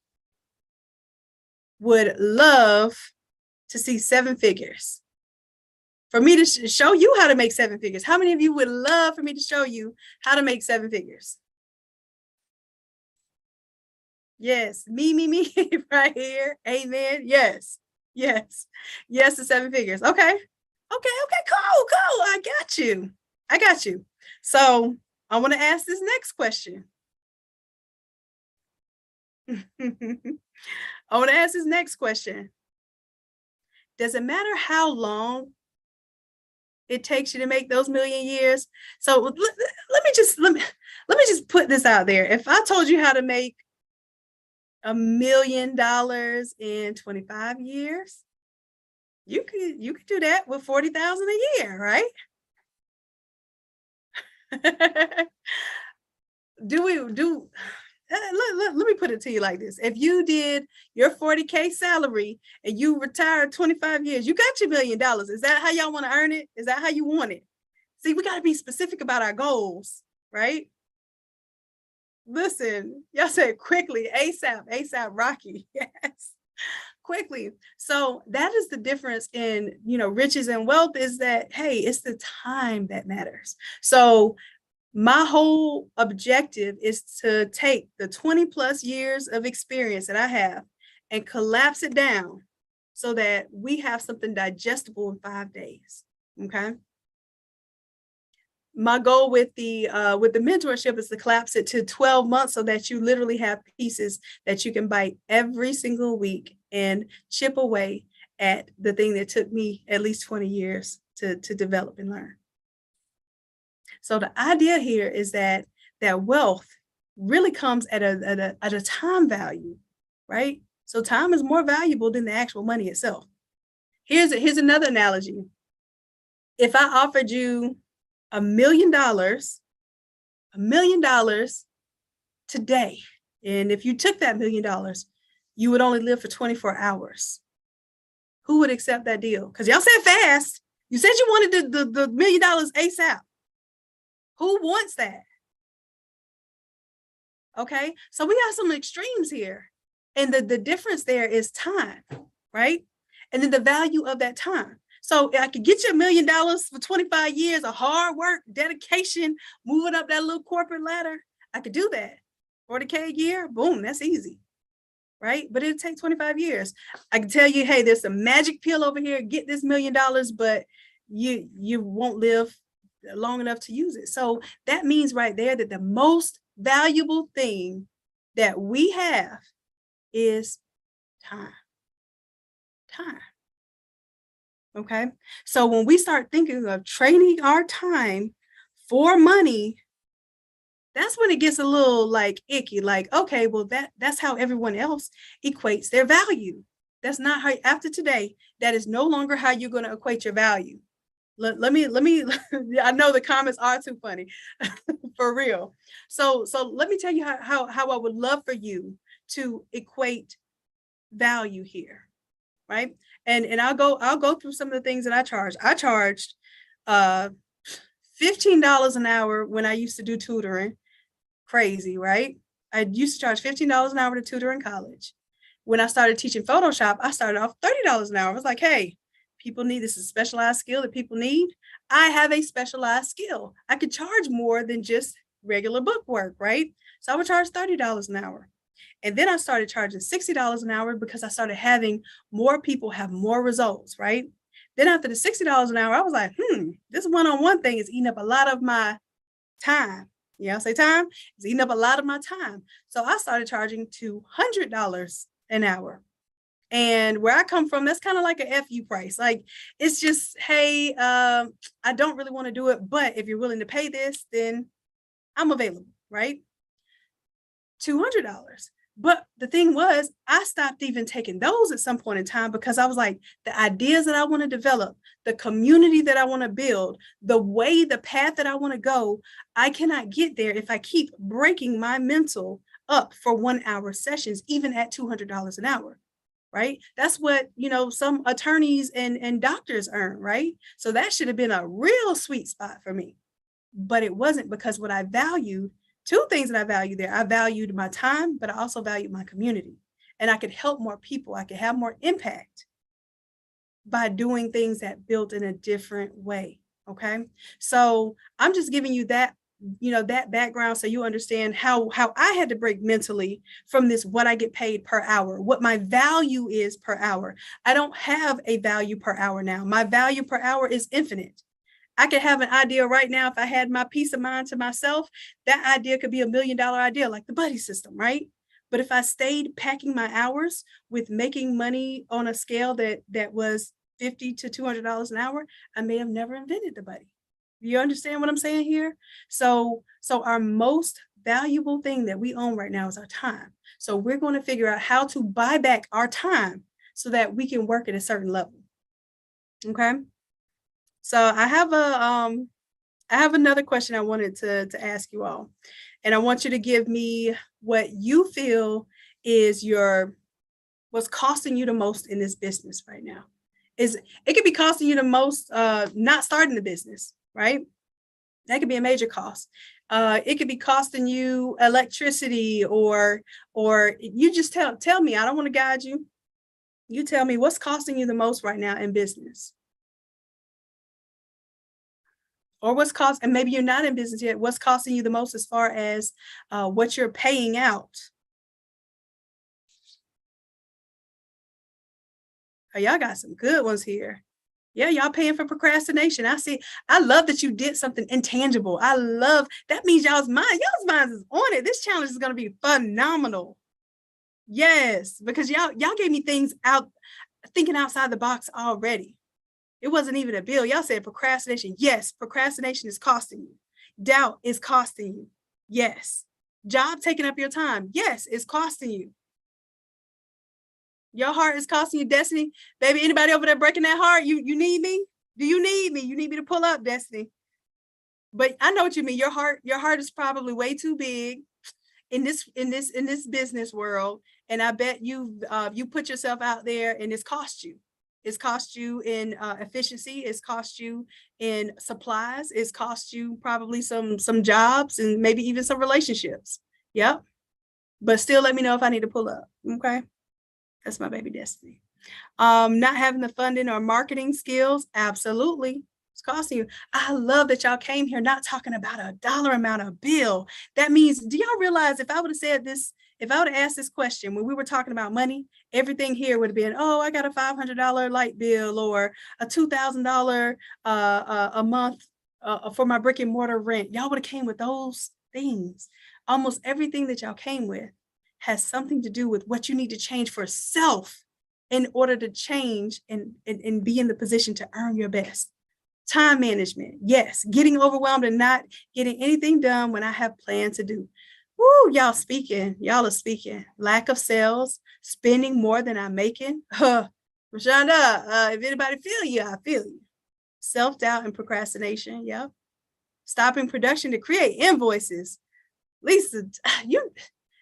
would love to see 7 figures? For me to show you how to make 7 figures. How many of you would love for me to show you how to make 7 figures? Yes, me, right here. Amen. Yes to 7 figures. Okay, cool. I got you. So I want to ask this next question. Does it matter how long it takes you to make those million years? So let me just put this out there. If I told you how to make $1 million in 25 years, you could do that with 40,000 a year, right? Let me put it to you like this. If you did your 40K salary and you retired 25 years, you got your $1 million. Is that how y'all want to earn it? Is that how you want it? See, we got to be specific about our goals, right? Listen, y'all said quickly, ASAP, Rocky. Yes, quickly. So that is the difference in, riches and wealth, is that, hey, it's the time that matters. So my whole objective is to take the 20 plus years of experience that I have and collapse it down so that we have something digestible in 5 days. Okay. My goal with the mentorship is to collapse it to 12 months so that you literally have pieces that you can bite every single week and chip away at the thing that took me at least 20 years to develop and learn. So the idea here is that wealth really comes at a time value, right? So time is more valuable than the actual money itself. Here's another analogy. If I offered you $1 million today, And if you took that $1 million, you would only live for 24 hours. Who would accept that deal? Because y'all said fast. You said you wanted the $1 million ASAP. Who wants that? Okay, so we have some extremes here. And the difference there is time, right? And then the value of that time. So I could get you $1 million for 25 years of hard work, dedication, moving up that little corporate ladder. I could do that. 40K a year, boom, that's easy, right? But it'd take 25 years. I can tell you, hey, there's a magic pill over here, get this $1 million, but you won't live long enough to use it. So that means right there that the most valuable thing that we have is time. Time. Okay. So when we start thinking of trading our time for money, that's when it gets a little like icky, like, okay, well, that's how everyone else equates their value. That's not how, after today, that is no longer how you're going to equate your value. Let me, I know the comments are too funny for real. So let me tell you how I would love for you to equate value here, right? And I'll go through some of the things that I charged. I charged $15 an hour when I used to do tutoring. Crazy, right? I used to charge $15 an hour to tutor in college. When I started teaching Photoshop, I started off $30 an hour. I was like, hey, people need this, is a specialized skill that people need. I have a specialized skill. I could charge more than just regular book work, right? So I would charge $30 an hour. And then I started charging $60 an hour because I started having more people have more results, right? Then after the $60 an hour, I was like, this one-on-one thing is eating up a lot of my time. Yeah, say time. It's eating up a lot of my time. So I started charging $200 an hour. And where I come from, that's kind of like a FU price. Like, it's just, hey, I don't really want to do it, but if you're willing to pay this, then I'm available, right? $200. But the thing was, I stopped even taking those at some point in time because I was like, the ideas that I want to develop, the community that I want to build, the path that I want to go, I cannot get there if I keep breaking my mental up for 1 hour sessions, even at $200 an hour, right? That's what, some attorneys and doctors earn, right? So that should have been a real sweet spot for me, but it wasn't, because what I valued, two things that I value there. I valued my time, but I also valued my community. And I could help more people. I could have more impact by doing things that built in a different way. Okay. So I'm just giving you that, that background so you understand how I had to break mentally from this, what I get paid per hour, what my value is per hour. I don't have a value per hour now. My value per hour is infinite. I could have an idea right now. If I had my peace of mind to myself, that idea could be $1 million idea, like the buddy system, right? But if I stayed packing my hours with making money on a scale that was $50 to $200 an hour, I may have never invented the buddy. You understand what I'm saying here? So our most valuable thing that we own right now is our time. So we're going to figure out how to buy back our time so that we can work at a certain level. Okay. So I have another question I wanted to ask you all, and I want you to give me what you feel is what's costing you the most in this business right now. It could be costing you the most not starting the business, right? That could be a major cost. It could be costing you electricity, or you just tell me. I don't want to guide you. You tell me what's costing you the most right now in business. Or what's cost, and maybe you're not in business yet, what's costing you the most as far as what you're paying out? Oh, y'all got some good ones here. Yeah, y'all paying for procrastination. I love that you did something intangible. I love, that means y'all's minds is on it. This challenge is going to be phenomenal. Yes, because y'all gave me things out, thinking outside the box already. It wasn't even a bill. Y'all said procrastination. Yes, procrastination is costing you. Doubt is costing you. Yes. Job taking up your time. Yes, it's costing you. Your heart is costing you, Destiny. Baby, anybody over there breaking that heart? You need me? Do you need me? You need me to pull up, Destiny? But I know what you mean. Your heart is probably way too big. in this business world, and I bet you put yourself out there, and it's cost you. It's cost you in efficiency. It's cost you in supplies. It's cost you probably some jobs and maybe even some relationships. Yep. But still, let me know if I need to pull up. Okay. That's my baby Destiny. Not having the funding or marketing skills, absolutely. It's costing you. I love that y'all came here not talking about a dollar amount of bill. That means, do y'all realize if I would have said this, if I would have asked this question when we were talking about money, everything here would have been, oh, I got a $500 light bill or a $2,000 a month for my brick and mortar rent. Y'all would have came with those things. Almost everything that y'all came with has something to do with what you need to change for self in order to change and be in the position to earn your best. Time management, yes. Getting overwhelmed and not getting anything done when I have plans to do. Woo, y'all speaking. Y'all are speaking. Lack of sales, spending more than I'm making. Rashonda, if anybody feel you, I feel you. Self-doubt and procrastination, yep. Stopping production to create invoices. Lisa,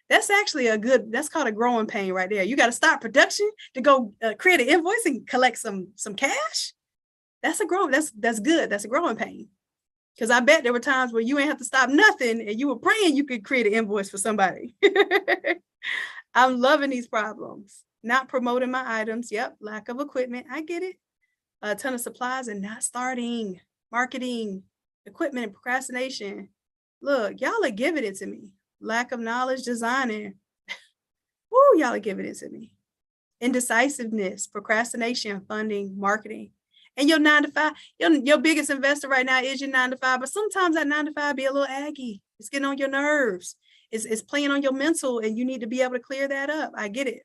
that's actually that's called a growing pain right there. You got to stop production to go create an invoice and collect some cash. That's good. That's a growing pain. Because I bet there were times where you ain't have to stop nothing and you were praying you could create an invoice for somebody. I'm loving these problems. Not promoting my items. Yep. Lack of equipment. I get it. A ton of supplies and not starting. Marketing, equipment, and procrastination. Look, y'all are giving it to me. Lack of knowledge, designing. Woo, y'all are giving it to me. Indecisiveness, procrastination, funding, marketing. And your 9 to 5, your biggest investor right now is your 9 to 5, but sometimes that 9 to 5 be a little aggy. It's getting on your nerves. It's playing on your mental, and you need to be able to clear that up. I get it.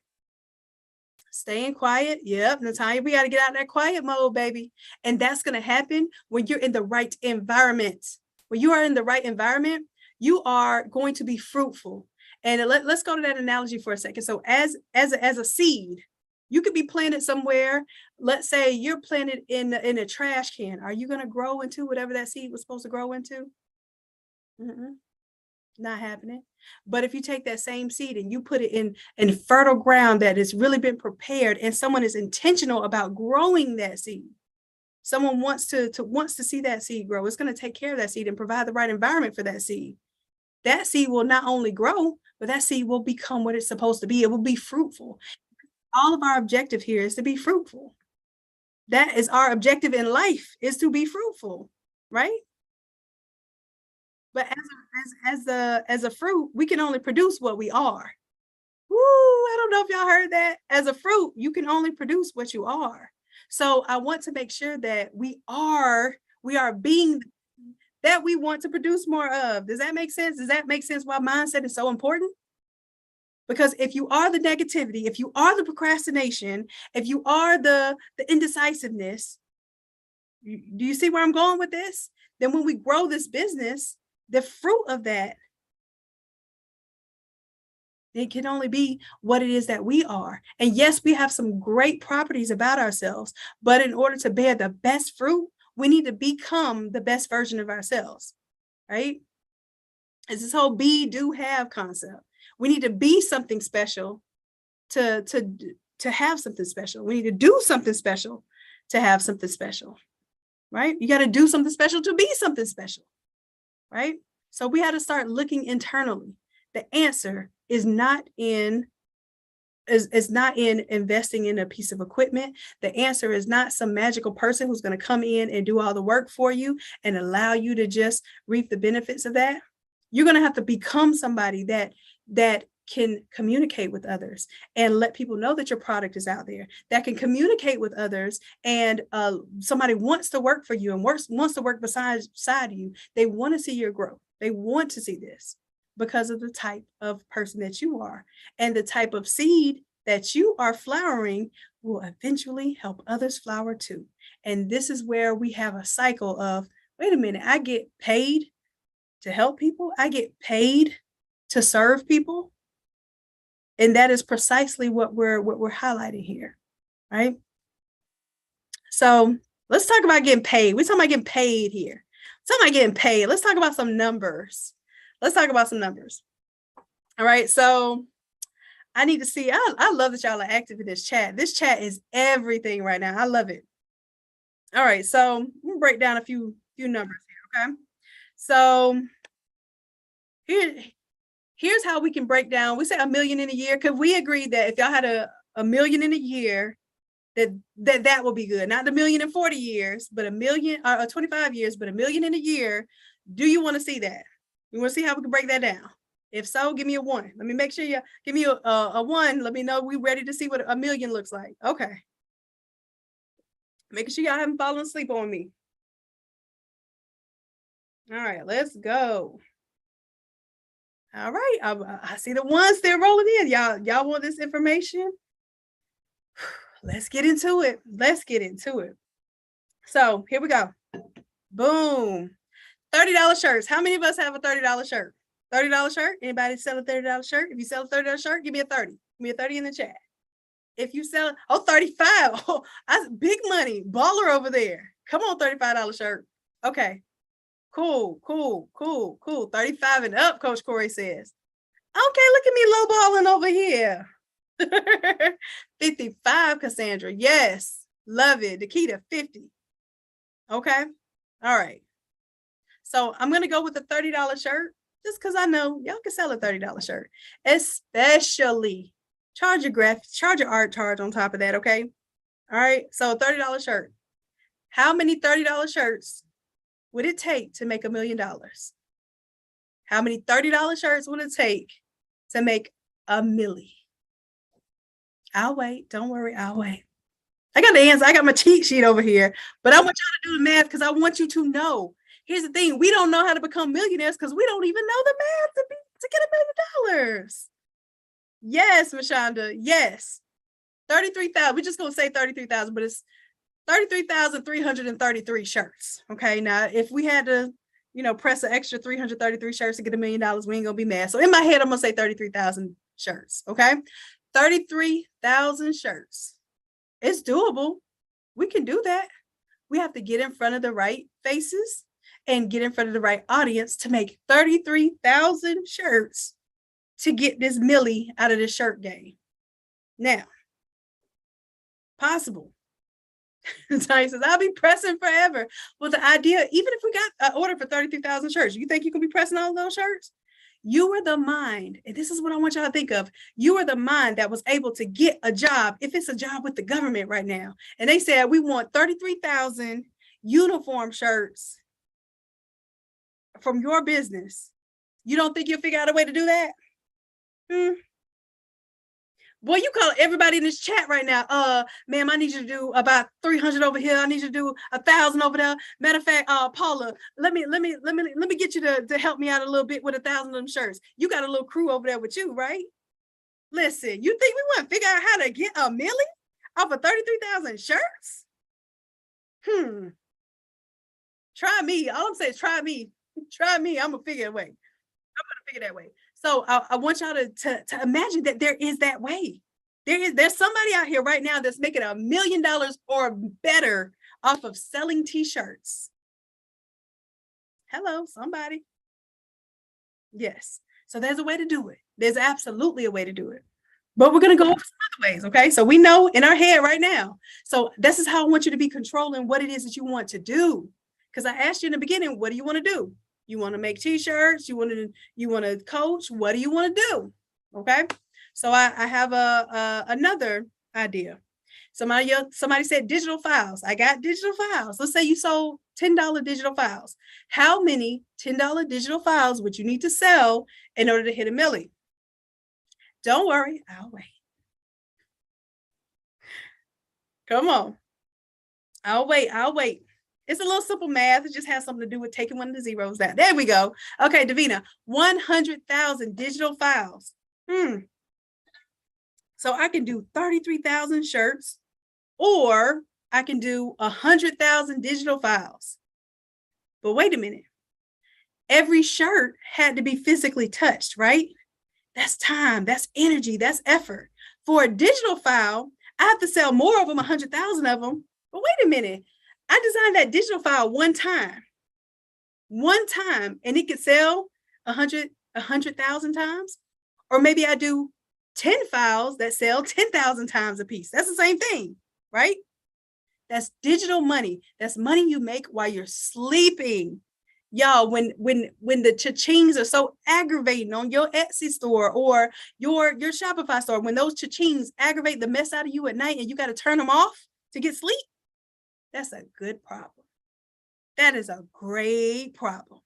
Staying quiet. Yep, Natalia, we got to get out of that quiet mode, baby. And that's going to happen when you're in the right environment. When you are in the right environment, you are going to be fruitful. And let's go to that analogy for a second. So as a seed, you could be planted somewhere. Let's say you're planted in a trash can. Are you going to grow into whatever that seed was supposed to grow into? Not happening. But if you take that same seed and you put it in fertile ground that has really been prepared, and someone is intentional about growing that seed, someone wants to see that seed grow, it's going to take care of that seed and provide the right environment for that seed. That seed will not only grow, but that seed will become what it's supposed to be. It will be fruitful. All of our objective here is to be fruitful. That is our objective in life, is to be fruitful, right? But as a fruit, we can only produce what we are. Woo, I don't know if y'all heard that. As a fruit, you can only produce what you are. So I want to make sure that we are being that we want to produce more of. Does that make sense? Does that make sense why mindset is so important? Because if you are the negativity, if you are the procrastination, if you are the indecisiveness, do you see where I'm going with this? Then when we grow this business, the fruit of that, it can only be what it is that we are. And yes, we have some great properties about ourselves, but in order to bear the best fruit, we need to become the best version of ourselves, right? It's this whole be, do, have concept. We need to be something special to have something special. We need to do something special to have something special, right? You got to do something special to be something special, right? So we had to start looking internally. The answer is not in investing in a piece of equipment. The answer is not some magical person who's going to come in and do all the work for you and allow you to just reap the benefits of that. You're going to have to become somebody that can communicate with others and let people know that your product is out there, that can communicate with others, and somebody wants to work for you and wants to work beside you. They want to see your growth. They want to see this because of the type of person that you are, and the type of seed that you are flowering will eventually help others flower too. And this is where we have a cycle of, wait a minute, I get paid to help people. I get paid to serve people. And that is precisely what we're highlighting here, right? So let's talk about getting paid. We're talking about getting paid here. Let's talk about getting paid. Let's talk about some numbers. All right, so I need to see. I love that y'all are active in this chat. This chat is everything right now. I love it. All right, so I'm gonna break down a few numbers here. Okay, so here's how we can break down. We said $1 million in a year. Could we agree that if y'all had a million in a year, that will be good? Not the million in 40 years, but a million or 25 years, but $1 million in a year. Do you want to see that? You want to see how we can break that down? If so, give me a 1. Let me make sure you give me a 1. Let me know we're ready to see what $1 million looks like. Okay. Making sure y'all haven't fallen asleep on me. All right, let's go. All right, I see the ones they're rolling in. Y'all want this information? Let's get into it. Let's get into it. So here we go. Boom. $30 shirts. How many of us have a $30 shirt? $30 shirt? Anybody sell a $30 shirt? If you sell a $30 shirt, give me a 30. Give me a 30 in the chat. If you sell, 35. Oh, that's big money. Baller over there. Come on, $35 shirt. Okay. Cool. 35 and up, Coach Corey says. Okay, look at me lowballing over here. 55, Cassandra. Yes. Love it. Nikita, 50. Okay. All right. So I'm going to go with the $30 shirt just because I know y'all can sell a $30 shirt, especially charge your art charge on top of that. Okay. All right. So $30 shirt. How many $30 shirts would it take to make $1 million? How many $30 shirts would it take to make $1 million? I'll wait. Don't worry. I'll wait. I got the answer. I got my cheat sheet over here, but I want y'all to do the math because I want you to know. Here's the thing. We don't know how to become millionaires because we don't even know the math to get $1 million. Yes, Mashonda. Yes. 33,000. We're just going to say 33,000, but it's 33,333 shirts. Okay. Now, if we had to, press an extra 333 shirts to get $1 million, we ain't going to be mad. So in my head, I'm going to say 33,000 shirts. Okay. 33,000 shirts. It's doable. We can do that. We have to get in front of the right faces and get in front of the right audience to make 33,000 shirts to get this millie out of this shirt game. Now, possible. Tanya says, I'll be pressing forever. Well, the idea, even if we got an order for 33,000 shirts, you think you can be pressing all of those shirts? You were the mind, and this is what I want y'all to think of. You were the mind that was able to get a job, if it's a job with the government right now. And they said, we want 33,000 uniform shirts from your business. You don't think you'll figure out a way to do that? Boy, you call everybody in this chat right now. Ma'am, I need you to do about 300 over here. I need you to do 1,000 over there. Matter of fact, Paula, let me get you to help me out a little bit with 1,000 of them shirts. You got a little crew over there with you, right? Listen, you think we want to figure out how to get $1 million off of 33,000 shirts? Try me. All I'm saying is try me. Try me. I'm gonna figure a way. I'm gonna figure that way. So I want y'all to imagine that there is that way. There's somebody out here right now that's making $1 million or better off of selling t-shirts. Hello, somebody. Yes. So there's a way to do it. There's absolutely a way to do it. But we're going to go over some other ways, okay? So we know in our head right now. So this is how I want you to be controlling what it is that you want to do. Because I asked you in the beginning, what do you want to do? You want to make t-shirts? You want to coach? What do you want to do? Okay. So I have another idea. Somebody said digital files. I got digital files. Let's say you sold $10 digital files. How many $10 digital files would you need to sell in order to hit $1 million? Don't worry, I'll wait. Come on. I'll wait. It's a little simple math. It just has something to do with taking one of the zeros out. There we go. Okay, Davina, 100,000 digital files. So I can do 33,000 shirts, or I can do 100,000 digital files. But wait a minute. Every shirt had to be physically touched, right? That's time, that's energy, that's effort. For a digital file, I have to sell more of them, 100,000 of them. But wait a minute. I designed that digital file one time, and it could sell 100,000 times. Or maybe I do 10 files that sell 10,000 times a piece. That's the same thing, right? That's digital money. That's money you make while you're sleeping. Y'all, when the cha-chings are so aggravating on your Etsy store or your Shopify store, when those cha-chings aggravate the mess out of you at night and you got to turn them off to get sleep, that's a good problem. That is a great problem.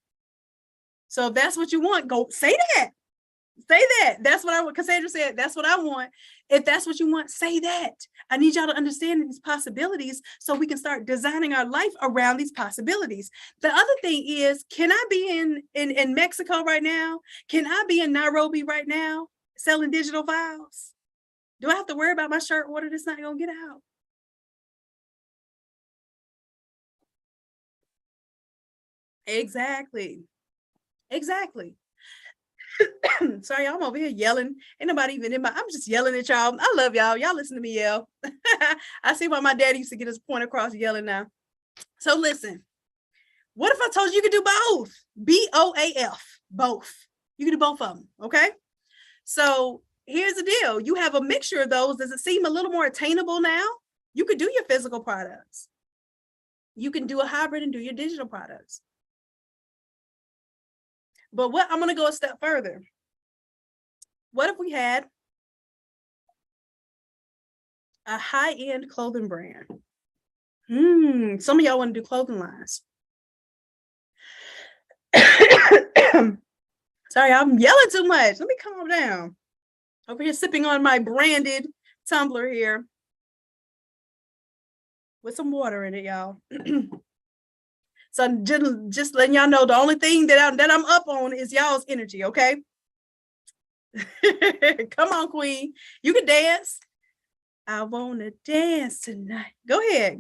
So if that's what you want, go say that. Say that. That's what I want. Cassandra said, that's what I want. If that's what you want, say that. I need y'all to understand these possibilities so we can start designing our life around these possibilities. The other thing is, can I be in Mexico right now? Can I be in Nairobi right now selling digital files? Do I have to worry about my shirt order that's not going to get out? Exactly. Sorry, I'm over here yelling. Ain't nobody even I'm just yelling at y'all. I love y'all. Y'all listen to me yell. I see why my daddy used to get his point across yelling now. So listen, what if I told you could do both? BOAF, both. You can do both of them, okay? So here's the deal. You have a mixture of those. Does it seem a little more attainable now? You could do your physical products. You can do a hybrid and do your digital products. But what I'm going to go a step further. What if we had a high-end clothing brand? Some of y'all want to do clothing lines. Sorry, I'm yelling too much. Let me calm down. Over here sipping on my branded tumbler here with some water in it, y'all. So just letting y'all know, the only thing that I'm up on is y'all's energy, okay? Come on, queen. You can dance. I want to dance tonight. Go ahead.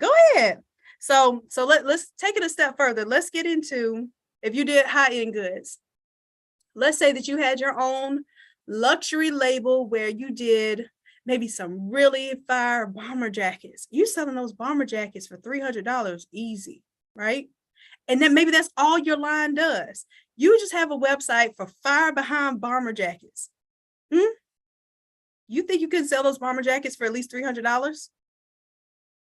So let's take it a step further. Let's get into, if you did high-end goods. Let's say that you had your own luxury label where you did maybe some really fire bomber jackets. You selling those bomber jackets for $300 easy, right? And then maybe that's all your line does. You just have a website for fire behind bomber jackets. You think you can sell those bomber jackets for at least $300?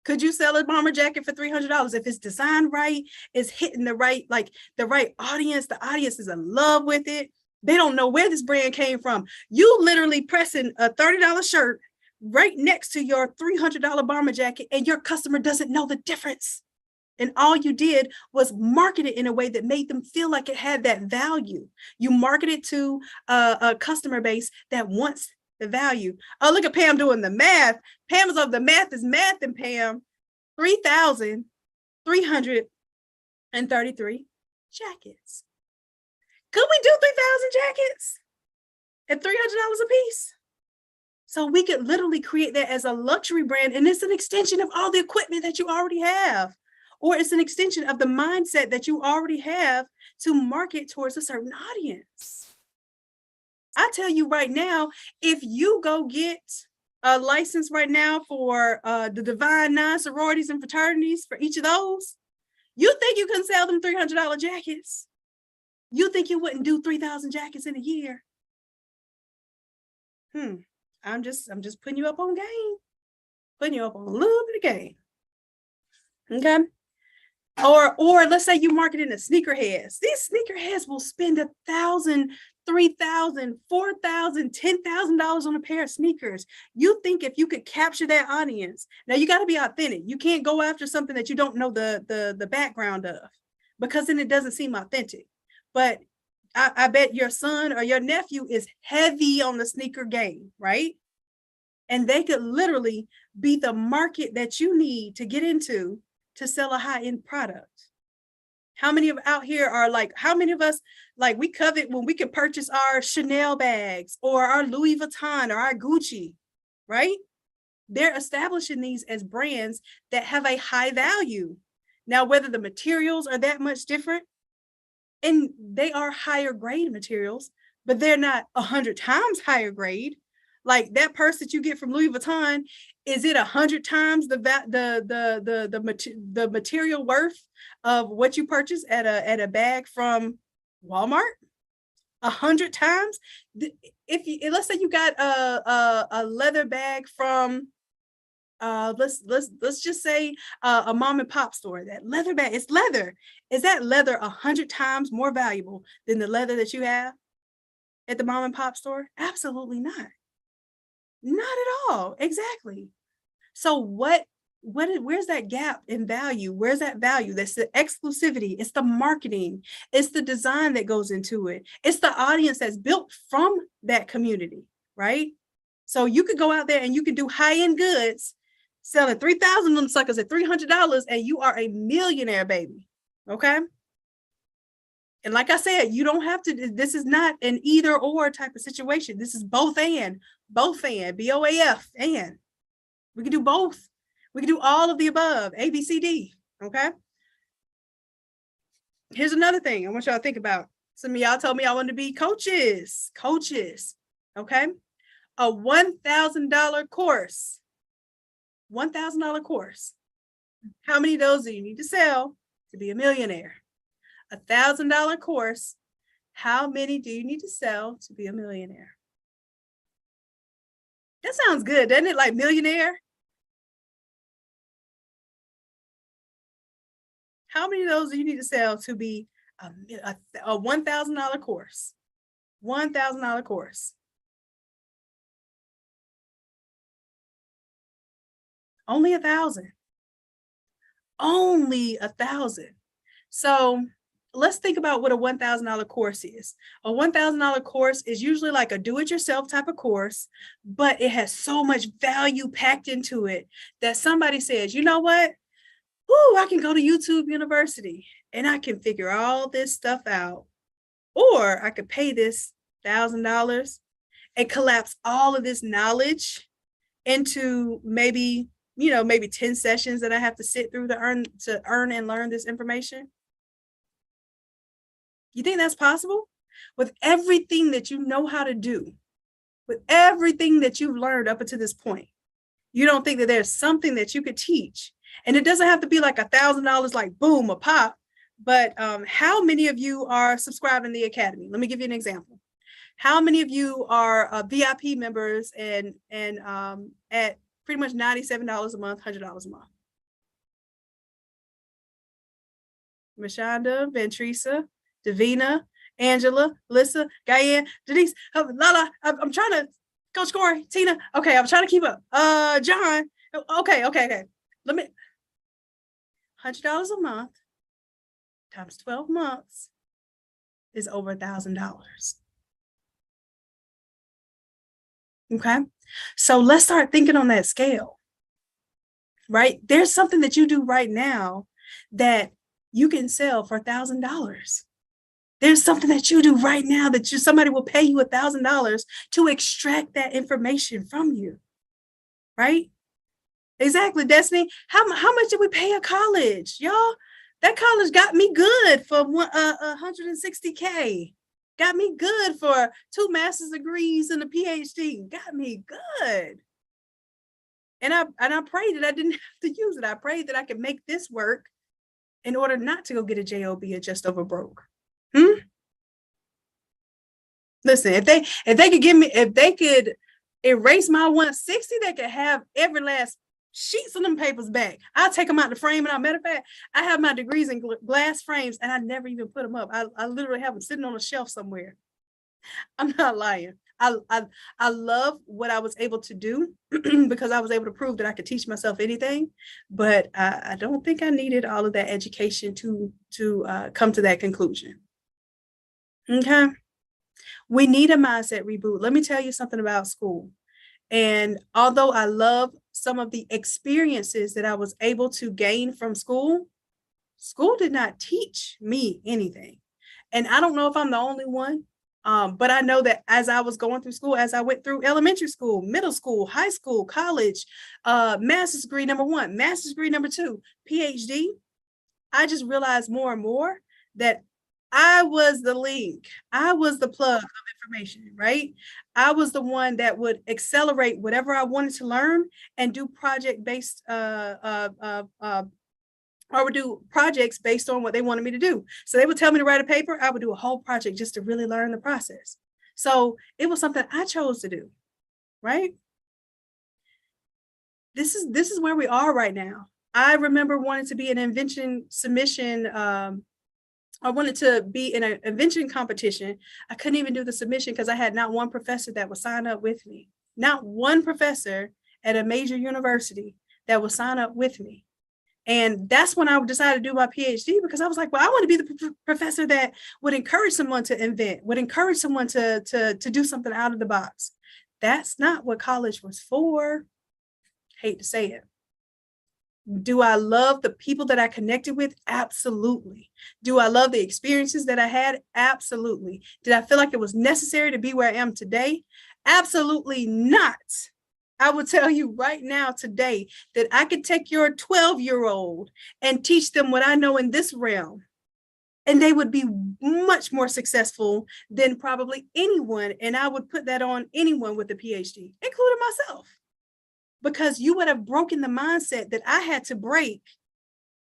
Could you sell a bomber jacket for $300 if it's designed right, it's hitting the right audience, the audience is in love with it, they don't know where this brand came from. You literally pressing a $30 shirt right next to your $300 bomber jacket and your customer doesn't know the difference. And all you did was market it in a way that made them feel like it had that value. You marketed to a customer base that wants the value. Oh, look at Pam doing the math. Pam is of the math is math, and Pam, 3,333 jackets. Could we do 3,000 jackets at $300 a piece? So we could literally create that as a luxury brand, and it's an extension of all the equipment that you already have. Or it's an extension of the mindset that you already have to market towards a certain audience. I tell you right now, if you go get a license right now for the Divine Nine sororities and fraternities for each of those, you think you can sell them $300 jackets? You think you wouldn't do 3,000 jackets in a year? I'm just putting you up on game. Putting you up on a little bit of game. Okay. Or let's say you marketing to sneakerheads. These sneakerheads will spend $1,000, $3,000, $4,000, $10,000 on a pair of sneakers. You think if you could capture that audience, now you got to be authentic. You can't go after something that you don't know the background of, because then it doesn't seem authentic. But I bet your son or your nephew is heavy on the sneaker game, right? And they could literally be the market that you need to get into to sell a high-end product. How many of out here are like, how many of us, like, we covet when we can purchase our Chanel bags or our Louis Vuitton or our Gucci, right? They're establishing these as brands that have a high value. Now, whether the materials are that much different, and they are higher grade materials, but they're not 100 times higher grade. Like that purse that you get from Louis Vuitton, is it 100 times the material worth of what you purchase at a bag from Walmart? 100 times? let's say you got a leather bag from let's just say a mom and pop store, that leather bag, it's leather. Is that leather 100 times more valuable than the leather that you have at the mom and pop store? Absolutely not. Not at all. Exactly. So where's that gap in value? Where's that value? That's the exclusivity. It's the marketing. It's the design that goes into it. It's the audience that's built from that community, right? So you could go out there and you can do high-end goods, selling 3,000 of them suckers at $300, and you are a millionaire, baby. Okay. And like I said, you don't have to, this is not an either or type of situation. This is both and, BOAF, and. We can do both. We can do all of the above, A, B, C, D, okay? Here's another thing I want y'all to think about. Some of y'all told me I wanted to be coaches, okay? A $1,000 course, $1,000 course. How many of those do you need to sell to be a millionaire? $1,000 course. How many do you need to sell to be a millionaire? That sounds good, doesn't it? Like millionaire. How many of those do you need to sell to be a $1,000 course? $1,000 course. Only 1,000. Only 1,000. So let's think about what a $1,000 course is. A $1,000 course is usually like a do-it-yourself type of course, but it has so much value packed into it that somebody says, you know what? Ooh, I can go to YouTube University and I can figure all this stuff out. Or I could pay this $1,000 and collapse all of this knowledge into maybe 10 sessions that I have to sit through to earn and learn this information. You think that's possible? With everything that you know how to do, with everything that you've learned up until this point, you don't think that there's something that you could teach? And it doesn't have to be like $1,000, like boom, a pop. But how many of you are subscribing to the Academy? Let me give you an example. How many of you are VIP members and at pretty much $97 a month, $100 a month? Mashonda, Ventrisa, Davina, Angela, Lissa, Diane, Denise, Lala. I'm trying to, Coach Corey, Tina. Okay, I'm trying to keep up. John. Okay. Let me, $100 a month times 12 months is over $1,000. Okay, so let's start thinking on that scale, right? There's something that you do right now that you can sell for $1,000. There's something that you do right now that somebody will pay you $1,000 to extract that information from you, right? Exactly, Destiny. How much did we pay at college, y'all? That college got me good for $160K. Got me good for 2 master's degrees and a PhD. Got me good. And I prayed that I didn't have to use it. I prayed that I could make this work in order not to go get a job or just over broke. Listen, if they could give me, if they could erase my 160, they could have every last sheets of them papers back. I'll take them out the frame. And matter of fact, I have my degrees in glass frames and I never even put them up. I literally have them sitting on a shelf somewhere. I'm not lying. I love what I was able to do because I was able to prove that I could teach myself anything, but I don't think I needed all of that education to come to that conclusion. Okay. We need a mindset reboot. Let me tell you something about school. And although I love some of the experiences that I was able to gain from school, school did not teach me anything. And I don't know if I'm the only one, but I know that as I was going through school, as I went through elementary school, middle school, high school, college, master's degree number 1, master's degree number 2, PhD, I just realized more and more that I was the link. I was the plug of information, right? I was the one that would accelerate whatever I wanted to learn and do project-based, or would do projects based on what they wanted me to do. So they would tell me to write a paper. I would do a whole project just to really learn the process. So it was something I chose to do, right? This is where we are right now. I remember wanting to be an invention submission. I wanted to be in an invention competition. I couldn't even do the submission because I had not one professor that would sign up with me. Not one professor at a major university that would sign up with me. And that's when I decided to do my PhD, because I was like, well, I want to be the professor that would encourage someone to invent, would encourage someone to do something out of the box. That's not what college was for. Hate to say it. Do I love the people that I connected with? Absolutely. Do I love the experiences that I had? Absolutely. Did I feel like it was necessary to be where I am today? Absolutely not. I will tell you right now today that I could take your 12-year-old and teach them what I know in this realm, and they would be much more successful than probably anyone. And I would put that on anyone with a PhD, including myself, because you would have broken the mindset that I had to break.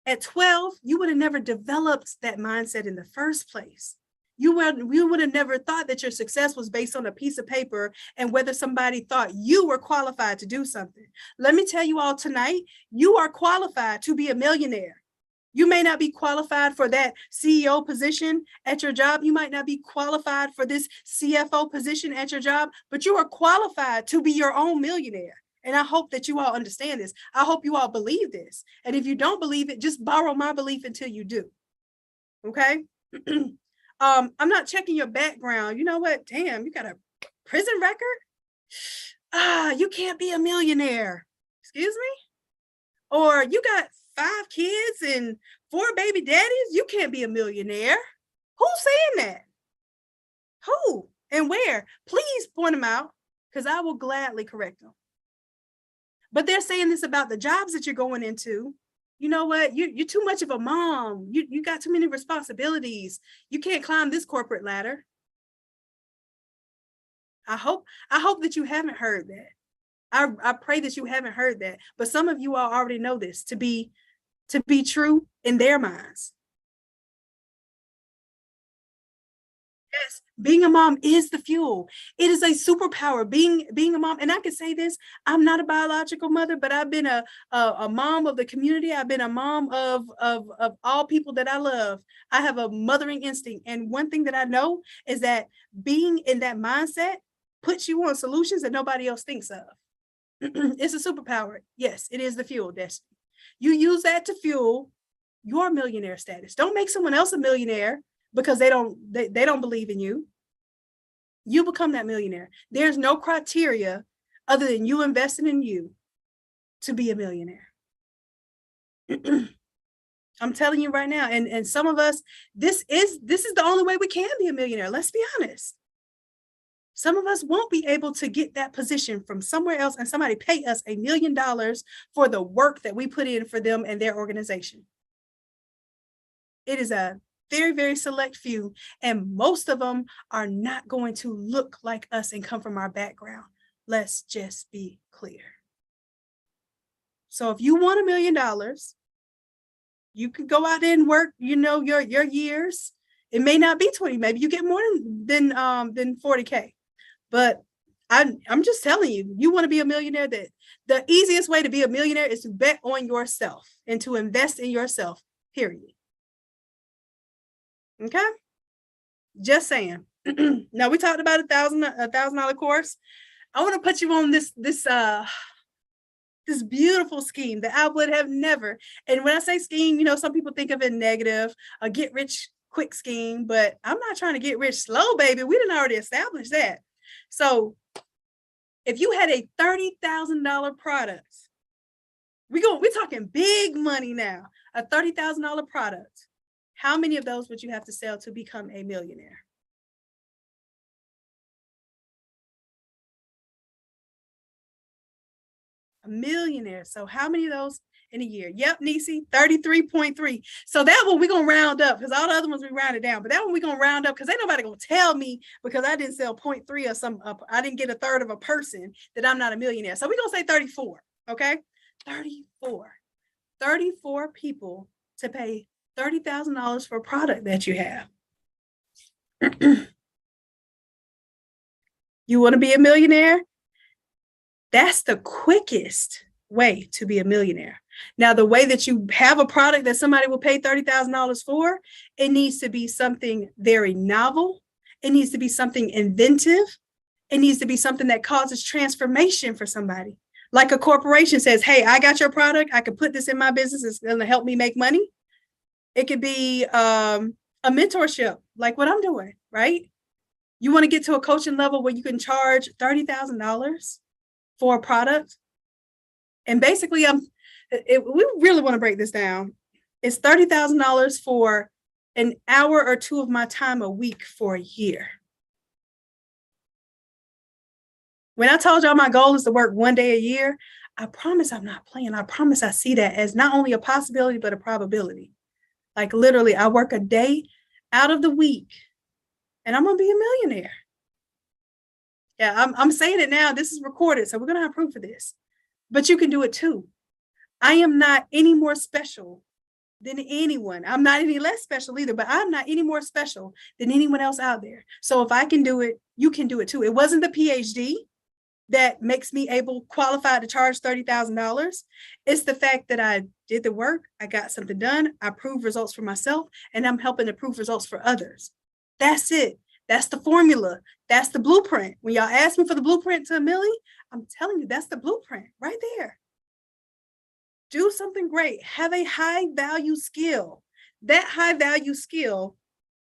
At 12, you would have never developed that mindset in the first place. You would have never thought that your success was based on a piece of paper and whether somebody thought you were qualified to do something. Let me tell you all tonight, you are qualified to be a millionaire. You may not be qualified for that CEO position at your job. You might not be qualified for this CFO position at your job, but you are qualified to be your own millionaire. And I hope that you all understand this. I hope you all believe this. And if you don't believe it, just borrow my belief until you do. Okay? I'm not checking your background. You know what? Damn, you got a prison record? You can't be a millionaire. Excuse me? Or you got 5 kids and 4 baby daddies? You can't be a millionaire. Who's saying that? Who and where? Please point them out, because I will gladly correct them. But they're saying this about the jobs that you're going into. You know what? You're too much of a mom. You got too many responsibilities. You can't climb this corporate ladder. I hope that you haven't heard that. I pray that you haven't heard that. But some of you all already know this to be true in their minds. Yes, being a mom is the fuel. It is a superpower. Being a mom, and I can say this: I'm not a biological mother, but I've been a mom of the community. I've been a mom of all people that I love. I have a mothering instinct, and one thing that I know is that being in that mindset puts you on solutions that nobody else thinks of. It's a superpower. Yes, it is the fuel, Destiny. You use that to fuel your millionaire status. Don't make someone else a millionaire because they don't believe in you. You become that millionaire. There's no criteria other than you investing in you to be a millionaire. I'm telling you right now, and some of us, this is the only way we can be a millionaire. Let's be honest. Some of us won't be able to get that position from somewhere else and somebody pay us $1 million for the work that we put in for them and their organization. It is a very, very select few, and most of them are not going to look like us and come from our background. Let's just be clear. So if you want $1 million, you could go out there and work, your years. It may not be 20, maybe you get more than 40K. But I'm just telling you, you want to be a millionaire, that the easiest way to be a millionaire is to bet on yourself and to invest in yourself, period. Okay? Just saying. Now, we talked about $1,000 course. I want to put you on this beautiful scheme that I would have never. And when I say scheme, some people think of it negative, a get rich quick scheme, but I'm not trying to get rich slow, baby. We didn't already establish that. So if you had a $30,000 product, we're talking big money now, a $30,000 product. How many of those would you have to sell to become a millionaire? A millionaire. So how many of those in a year? Yep, Nisi, 33.3. So that one we're going to round up, because all the other ones we rounded down. But that one we're going to round up because ain't nobody going to tell me, because I didn't sell 0.3 or some, I didn't get a third of a person, that I'm not a millionaire. So we're going to say 34, okay? 34. 34 people to pay $30,000 for a product that you have. You want to be a millionaire? That's the quickest way to be a millionaire. Now, the way that you have a product that somebody will pay $30,000 for, it needs to be something very novel. It needs to be something inventive. It needs to be something that causes transformation for somebody. Like a corporation says, hey, I got your product. I can put this in my business. It's going to help me make money. It could be a mentorship, like what I'm doing, right? You want to get to a coaching level where you can charge $30,000 for a product. And basically, we really want to break this down. It's $30,000 for an hour or two of my time a week for a year. When I told y'all my goal is to work 1 day a year, I promise I'm not playing. I promise I see that as not only a possibility, but a probability. Like literally, I work a day out of the week and I'm going to be a millionaire. Yeah, I'm saying it now. This is recorded, so we're going to have proof of this. But you can do it too. I am not any more special than anyone. I'm not any less special either, but I'm not any more special than anyone else out there. So if I can do it, you can do it too. It wasn't the PhD that makes me qualified to charge $30,000. It's the fact that I did the work, I got something done, I proved results for myself, and I'm helping to prove results for others. That's it. That's the formula. That's the blueprint. When y'all ask me for the blueprint to a milli, I'm telling you, that's the blueprint right there. Do something great. Have a high value skill. That high value skill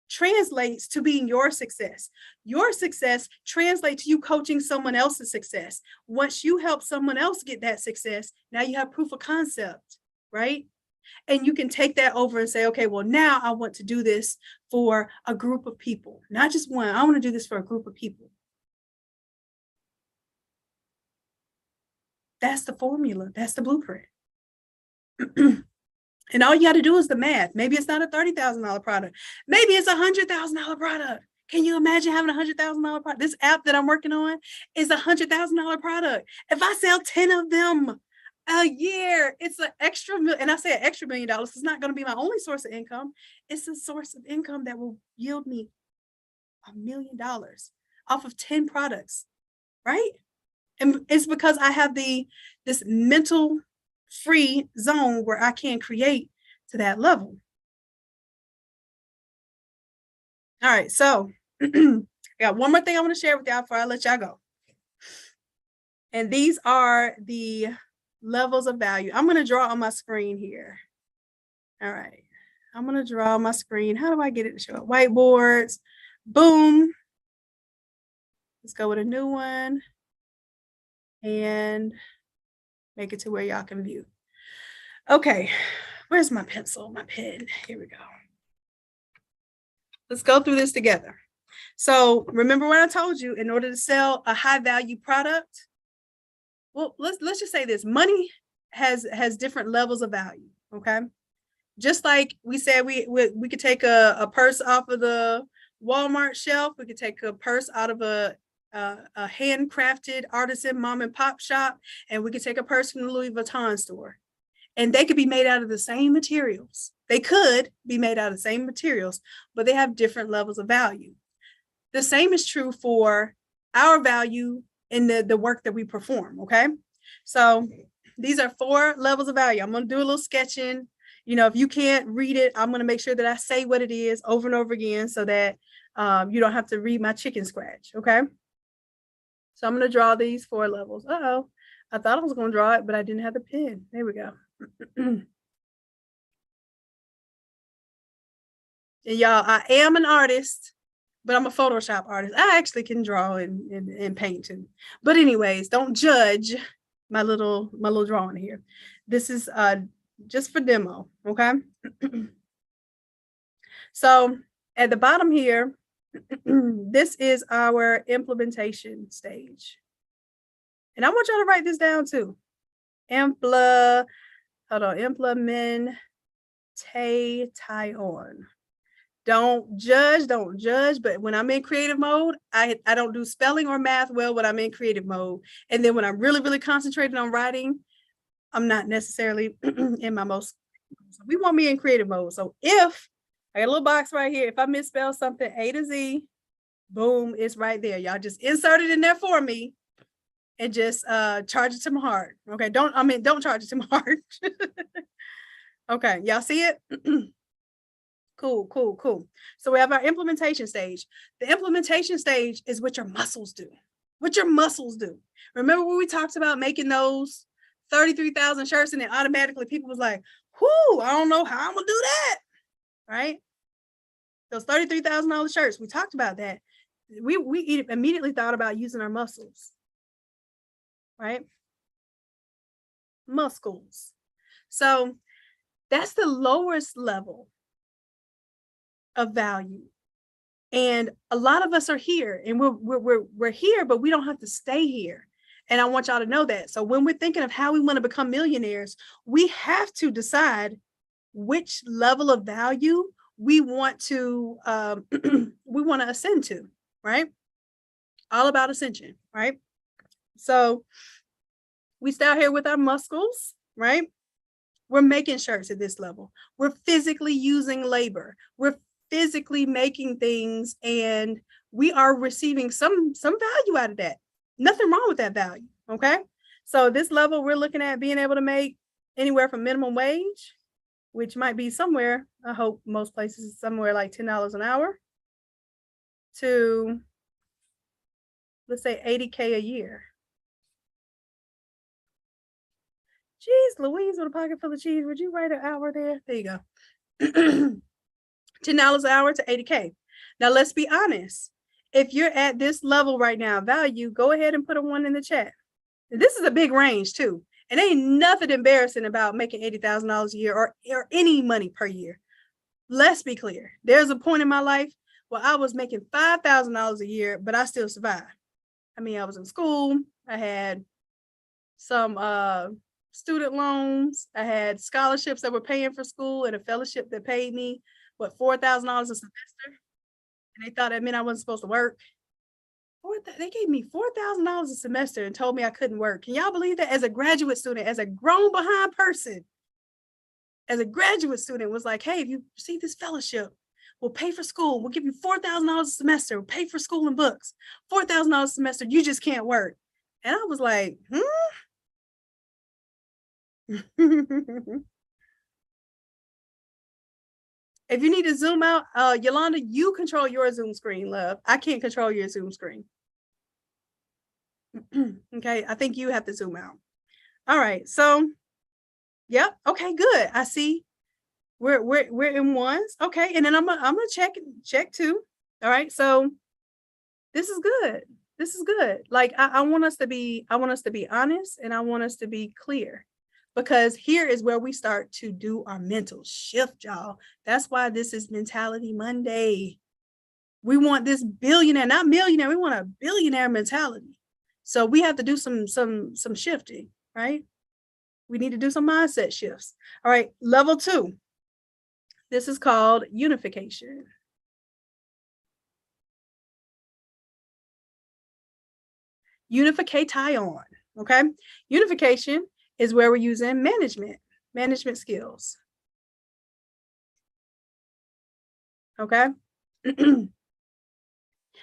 translates to being your success. Your success translates to you coaching someone else's success. Once you help someone else get that success, now you have proof of concept, right? And you can take that over and say, okay, well, now I want to do this for a group of people, not just one. I want to do this for a group of people. That's the formula. That's the blueprint. And all you got to do is the math. Maybe it's not a $30,000 product. Maybe it's a $100,000 product. Can you imagine having a $100,000 product? This app that I'm working on is a $100,000 product. If I sell 10 of them a year, it's an extra, and I say an extra $1 million. It's not going to be my only source of income. It's a source of income that will yield me $1 million off of 10 products, right? And it's because I have this mental free zone where I can create to that level. All right, so I got one more thing I want to share with y'all before I let y'all go. And these are the levels of value. I'm going to draw on my screen here. All right, I'm going to draw on my screen. How do I get it to show up? Whiteboards. Boom. Let's go with a new one and make it to where y'all can view. Okay, where's my pencil, my pen? Here we go. Let's go through this together. So remember what I told you, in order to sell a high value product, well, let's just say this, money has different levels of value, okay? Just like we said, we could take a purse off of the Walmart shelf, we could take a purse out of a handcrafted artisan mom and pop shop, and we could take a purse from the Louis Vuitton store. And they could be made out of the same materials. They could be made out of the same materials, but they have different levels of value. The same is true for our value in the work that we perform, okay? So these are 4 levels of value. I'm going to do a little sketching. You know, if you can't read it, I'm going to make sure that I say what it is over and over again so that you don't have to read my chicken scratch, okay? So I'm going to draw these 4 levels. Uh-oh, I thought I was going to draw it, but I didn't have the pen. There we go. And y'all, I am an artist, but I'm a Photoshop artist. I actually can draw and paint too. But anyways, don't judge my little drawing here. This is just for demo, okay? So at the bottom here, this is our implementation stage. And I want y'all to write this down too. Implementation. Don't judge, but when I'm in creative mode, I don't do spelling or math well when I'm in creative mode. And then when I'm really, really concentrated on writing, I'm not necessarily in my most, so we want me in creative mode. So if I got a little box right here, if I misspell something, A to Z, Boom, it's right there. Y'all just insert it in there for me and just charge it to my heart. Okay, don't charge it to my heart. Okay, y'all see it? Cool, cool, cool. So we have our implementation stage. The implementation stage is what your muscles do. What your muscles do. Remember when we talked about making those 33,000 shirts and then automatically people was like, whoo, I don't know how I'm gonna do that, right? Those $33,000 shirts, we talked about that. We immediately thought about using our muscles, right? Muscles. So that's the lowest level of value. And a lot of us are here and we're here, but we don't have to stay here. And I want y'all to know that. So when we're thinking of how we want to become millionaires, we have to decide which level of value we want to ascend to, right? All about ascension, right? So we start here with our muscles, right? We're making shirts at this level. We're physically using labor. We're physically making things and we are receiving some value out of that. Nothing wrong with that value, okay? So this level, we're looking at being able to make anywhere from minimum wage, which might be somewhere, I hope most places, somewhere like $10 an hour, to, let's say, 80K a year. Jeez Louise, with a pocket full of cheese, would you write an hour there? There you go. $10 an hour to 80K. Now, let's be honest. If you're at this level right now, value, go ahead and put a 1 in the chat. This is a big range too. And ain't nothing embarrassing about making $80,000 a year or any money per year. Let's be clear. There's a point in my life where I was making $5,000 a year, but I still survived. I mean, I was in school. I had some student loans. I had scholarships that were paying for school and a fellowship that paid me, what, $4,000 a semester. And they thought that meant I wasn't supposed to work. They gave me $4,000 a semester and told me I couldn't work. Can y'all believe that? As a graduate student, as a grown behind person, as a graduate student, was like, hey, if you receive this fellowship, we'll pay for school. We'll give you $4,000 a semester. We'll pay for school and books. $4,000 a semester. You just can't work. And I was like, If you need to zoom out, Yolanda, you control your Zoom screen, love. I can't control your Zoom screen. Okay, I think you have to zoom out. All right, so, yep, okay, good. I see we're in ones. Okay, and then I'm gonna check two. All right, so this is good. This is good. Like I want us to be honest and I want us to be clear. Because here is where we start to do our mental shift, y'all. That's why this is Mentality Monday. We want this billionaire, not millionaire. We want a billionaire mentality. So we have to do some shifting, right? We need to do some mindset shifts. All right, level 2. This is called unification. Unification, okay? Unification is where we're using management skills. Okay.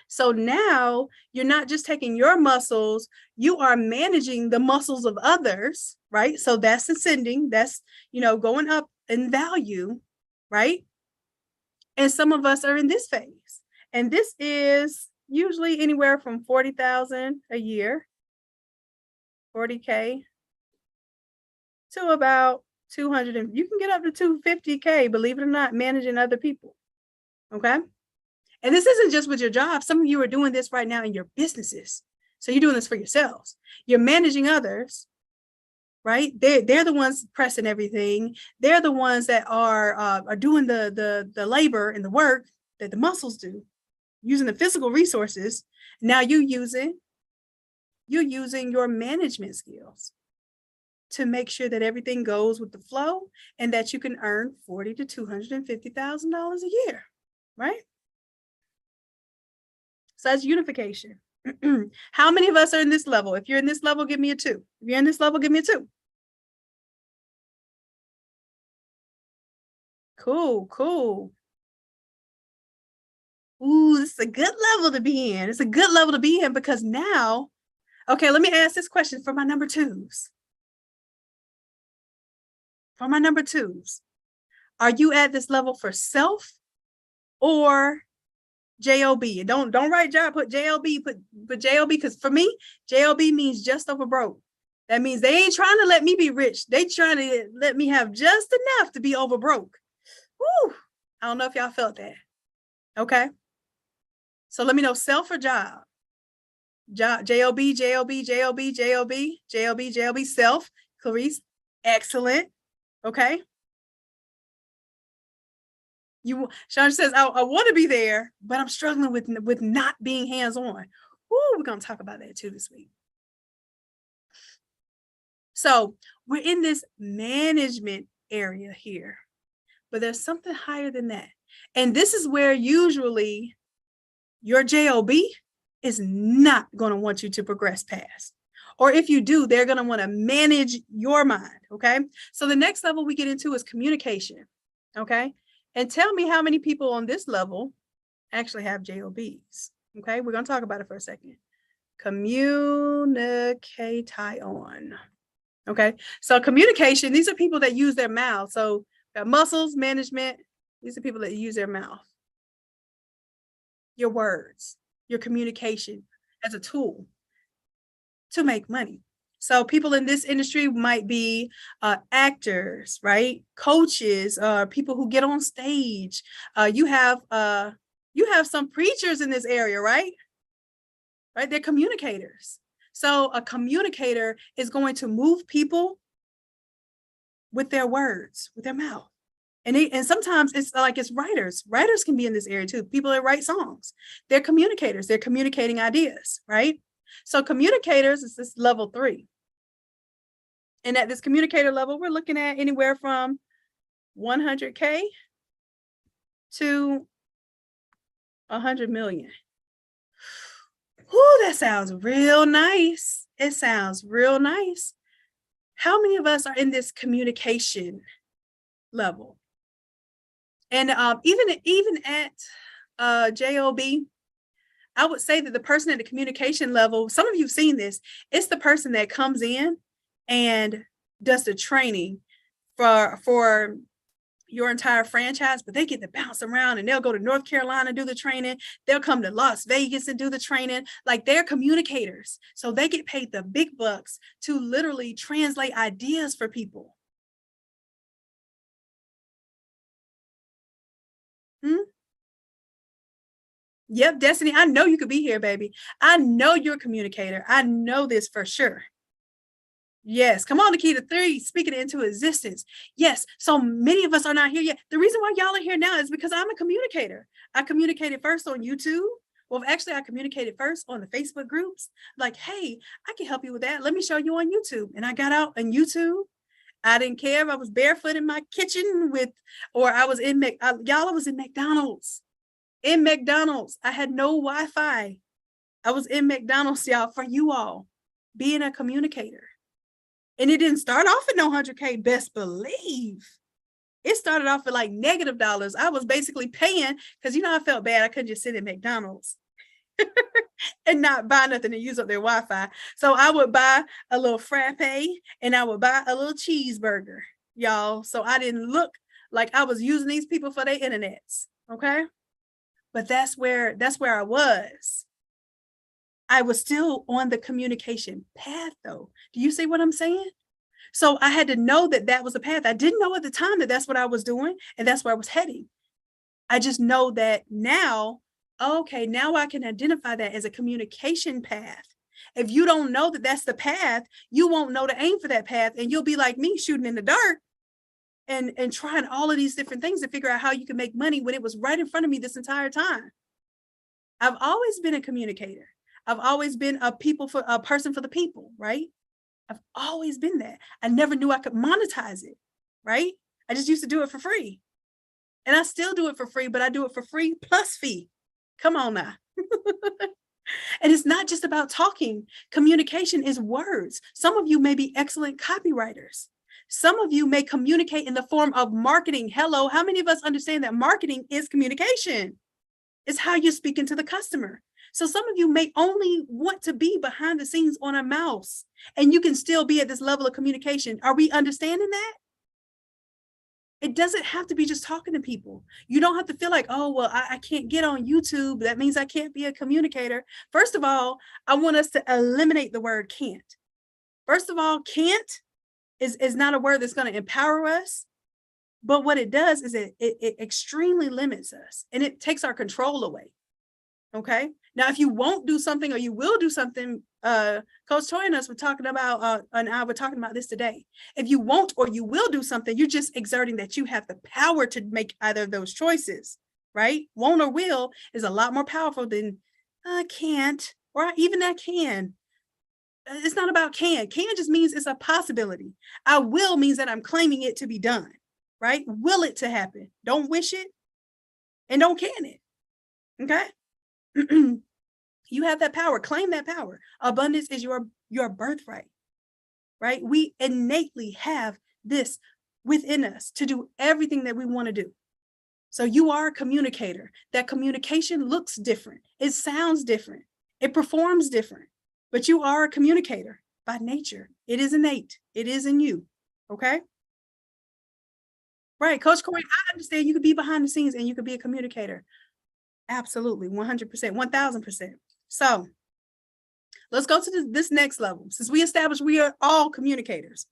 So now you're not just taking your muscles, you are managing the muscles of others, right? So that's ascending, that's, going up in value, right? And some of us are in this phase. And this is usually anywhere from 40,000 a year, 40K, to about 200, and you can get up to 250K, believe it or not, managing other people. Okay. And this isn't just with your job. Some of you are doing this right now in your businesses. So you're doing this for yourselves. You're managing others, right? They're the ones pressing everything. They're the ones that are doing the labor and the work that the muscles do, using the physical resources. Now you're using your management skills to make sure that everything goes with the flow and that you can earn $40,000 to $250,000 a year, right? So that's unification. How many of us are in this level? If you're in this level, give me a 2. If you're in this level, give me a 2. Cool, cool. Ooh, this is a good level to be in. It's a good level to be in because now, okay, let me ask this question for my number twos. For my number twos, are you at this level for self or JOB? Don't write job, put JLB, put JOB, because for me, JOB means just over broke. That means they ain't trying to let me be rich. They trying to let me have just enough to be over broke. Woo! I don't know if y'all felt that. Okay. So let me know self or job. Job, JOB, JOB, JOB, JOB, JOB, JOB, self. Clarice, excellent. Okay. Shanon says, I want to be there, but I'm struggling with not being hands-on. Ooh, we're going to talk about that too this week. So we're in this management area here, but there's something higher than that. And this is where usually your JOB is not going to want you to progress past. Or if you do, they're going to want to manage your mind. Okay. So the next level we get into is communication. Okay. And tell me how many people on this level actually have JOBs. Okay. We're going to talk about it for a second. Communicate on. Okay. So communication, these are people that use their mouth. So muscles, management, these are people that use their mouth. Your words, your communication as a tool to make money. So people in this industry might be actors, right? Coaches, people who get on stage. You have some preachers in this area, right? Right? They're communicators. So a communicator is going to move people with their words, with their mouth. And sometimes it's like it's writers. Writers can be in this area too. People that write songs. They're communicators. They're communicating ideas, right? So communicators is this level 3. And at this communicator level, we're looking at anywhere from 100K to 100 million. Ooh, that sounds real nice. It sounds real nice. How many of us are in this communication level? And even at JOB, I would say that the person at the communication level, some of you have seen this, it's the person that comes in and does the training for your entire franchise, but they get to bounce around and they'll go to North Carolina and do the training. They'll come to Las Vegas and do the training. Like, they're communicators. So they get paid the big bucks to literally translate ideas for people. Yep, Destiny, I know you could be here, baby. I know you're a communicator. I know this for sure. Yes, come on, Nikita. 3, speaking it into existence. Yes, so many of us are not here yet. The reason why y'all are here now is because I'm a communicator. I communicated first on YouTube. Well, actually, I communicated first on the Facebook groups. Like, hey, I can help you with that. Let me show you on YouTube. And I got out on YouTube. I didn't care if I was barefoot in my kitchen or I was in y'all, I was in McDonald's. In McDonald's, I had no Wi-Fi. I was in McDonald's, y'all, for you all, being a communicator. And it didn't start off at no 100K, best believe. It started off at like negative dollars. I was basically paying because, I felt bad. I couldn't just sit at McDonald's and not buy nothing to use up their Wi-Fi. So I would buy a little frappe and I would buy a little cheeseburger, y'all. So I didn't look like I was using these people for their internets. Okay. But that's where I was. I was still on the communication path though. Do you see what I'm saying? So I had to know that that was a path. I didn't know at the time that that's what I was doing and that's where I was heading. I just know that now, okay, now I can identify that as a communication path. If you don't know that that's the path, you won't know to aim for that path and you'll be like me, shooting in the dark and trying all of these different things to figure out how you can make money when it was right in front of me this entire time. I've always been a communicator. I've always been a person for the people, right? I've always been that. I never knew I could monetize it, right? I just used to do it for free. And I still do it for free, but I do it for free plus fee. Come on now. And it's not just about talking. Communication is words. Some of you may be excellent copywriters. Some of you may communicate in the form of marketing. Hello, how many of us understand that marketing is communication? It's how you're speaking to the customer. So some of you may only want to be behind the scenes on a mouse, and you can still be at this level of communication. Are we understanding that? It doesn't have to be just talking to people. You don't have to feel like, oh, well, I can't get on YouTube. That means I can't be a communicator. First of all, I want us to eliminate the word can't. First of all, can't is not a word that's going to empower us. But what it does is it extremely limits us, and it takes our control away. Okay. Now, if you won't do something or you will do something, Coach Toy and us were talking about, and I were talking about this today. If you won't or you will do something, you're just exerting that you have the power to make either of those choices, right? Won't or will is a lot more powerful than can't, or even I can. It's not about can. Can just means it's a possibility. I will means that I'm claiming it to be done, right? Will it to happen. Don't wish it and don't can it. Okay. You have that power. Claim that power. Abundance is your birthright, right? We innately have this within us to do everything that we want to do. So you are a communicator. That communication looks different. It sounds different. It performs different, but you are a communicator by nature. It is innate. It is in you. Okay. Right. Coach Corey, I understand you could be behind the scenes and you could be a communicator. Absolutely. 100%, 1000%. So let's go to this next level. Since we established we are all communicators.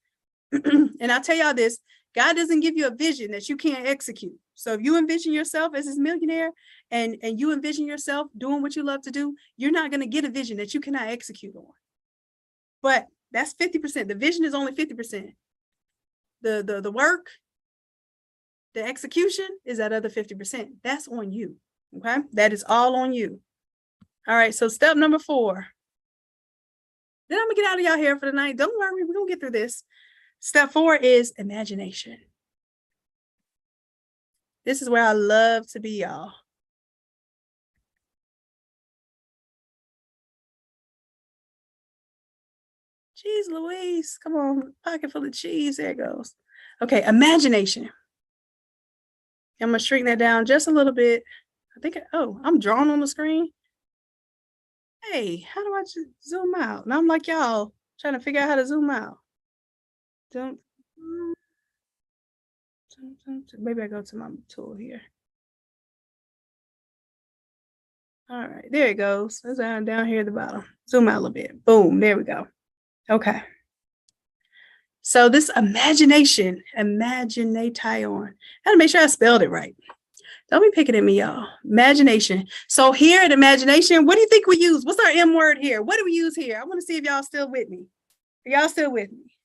And I'll tell y'all this, God doesn't give you a vision that you can't execute. So if you envision yourself as this millionaire and you envision yourself doing what you love to do, you're not going to get a vision that you cannot execute on. But that's 50%. The vision is only 50%. The work, the execution is that other 50%. That's on you. Okay. That is all on you. All right. So step number 4. Then I'm gonna get out of y'all hair for the night. Don't worry. We're gonna get through this. Step 4 is imagination. This is where I love to be, y'all. Cheese Louise. Come on. Pocket full of cheese. There it goes. Okay. Imagination. I'm gonna shrink that down just a little bit. I think, I'm drawing on the screen. Hey, how do I zoom out? And I'm like, y'all trying to figure out how to zoom out. Maybe I go to my tool here. All right, there it goes. It's down here at the bottom. Zoom out a little bit. Boom, there we go. Okay. So this imagination, imagination. I had to make sure I spelled it right. Don't be picking at me, y'all. Imagination. So here at imagination, what do you think we use? What's our M word here? What do we use here? I want to see if y'all still with me. Are y'all still with me?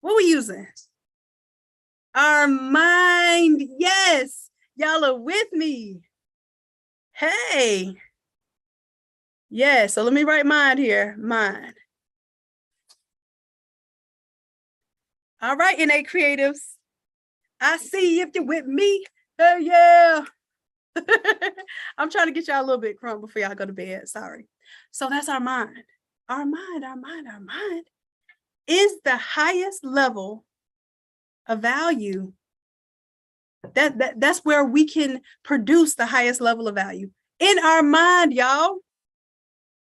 What are we using? Our mind. Yes. Y'all are with me. Hey. Yeah. So let me write mind here. Mind. All right, innate creatives. I see if you're with me. Oh, yeah. I'm trying to get y'all a little bit crumb before y'all go to bed. Sorry. So that's our mind. Our mind is the highest level of value. That's where we can produce the highest level of value in our mind, y'all.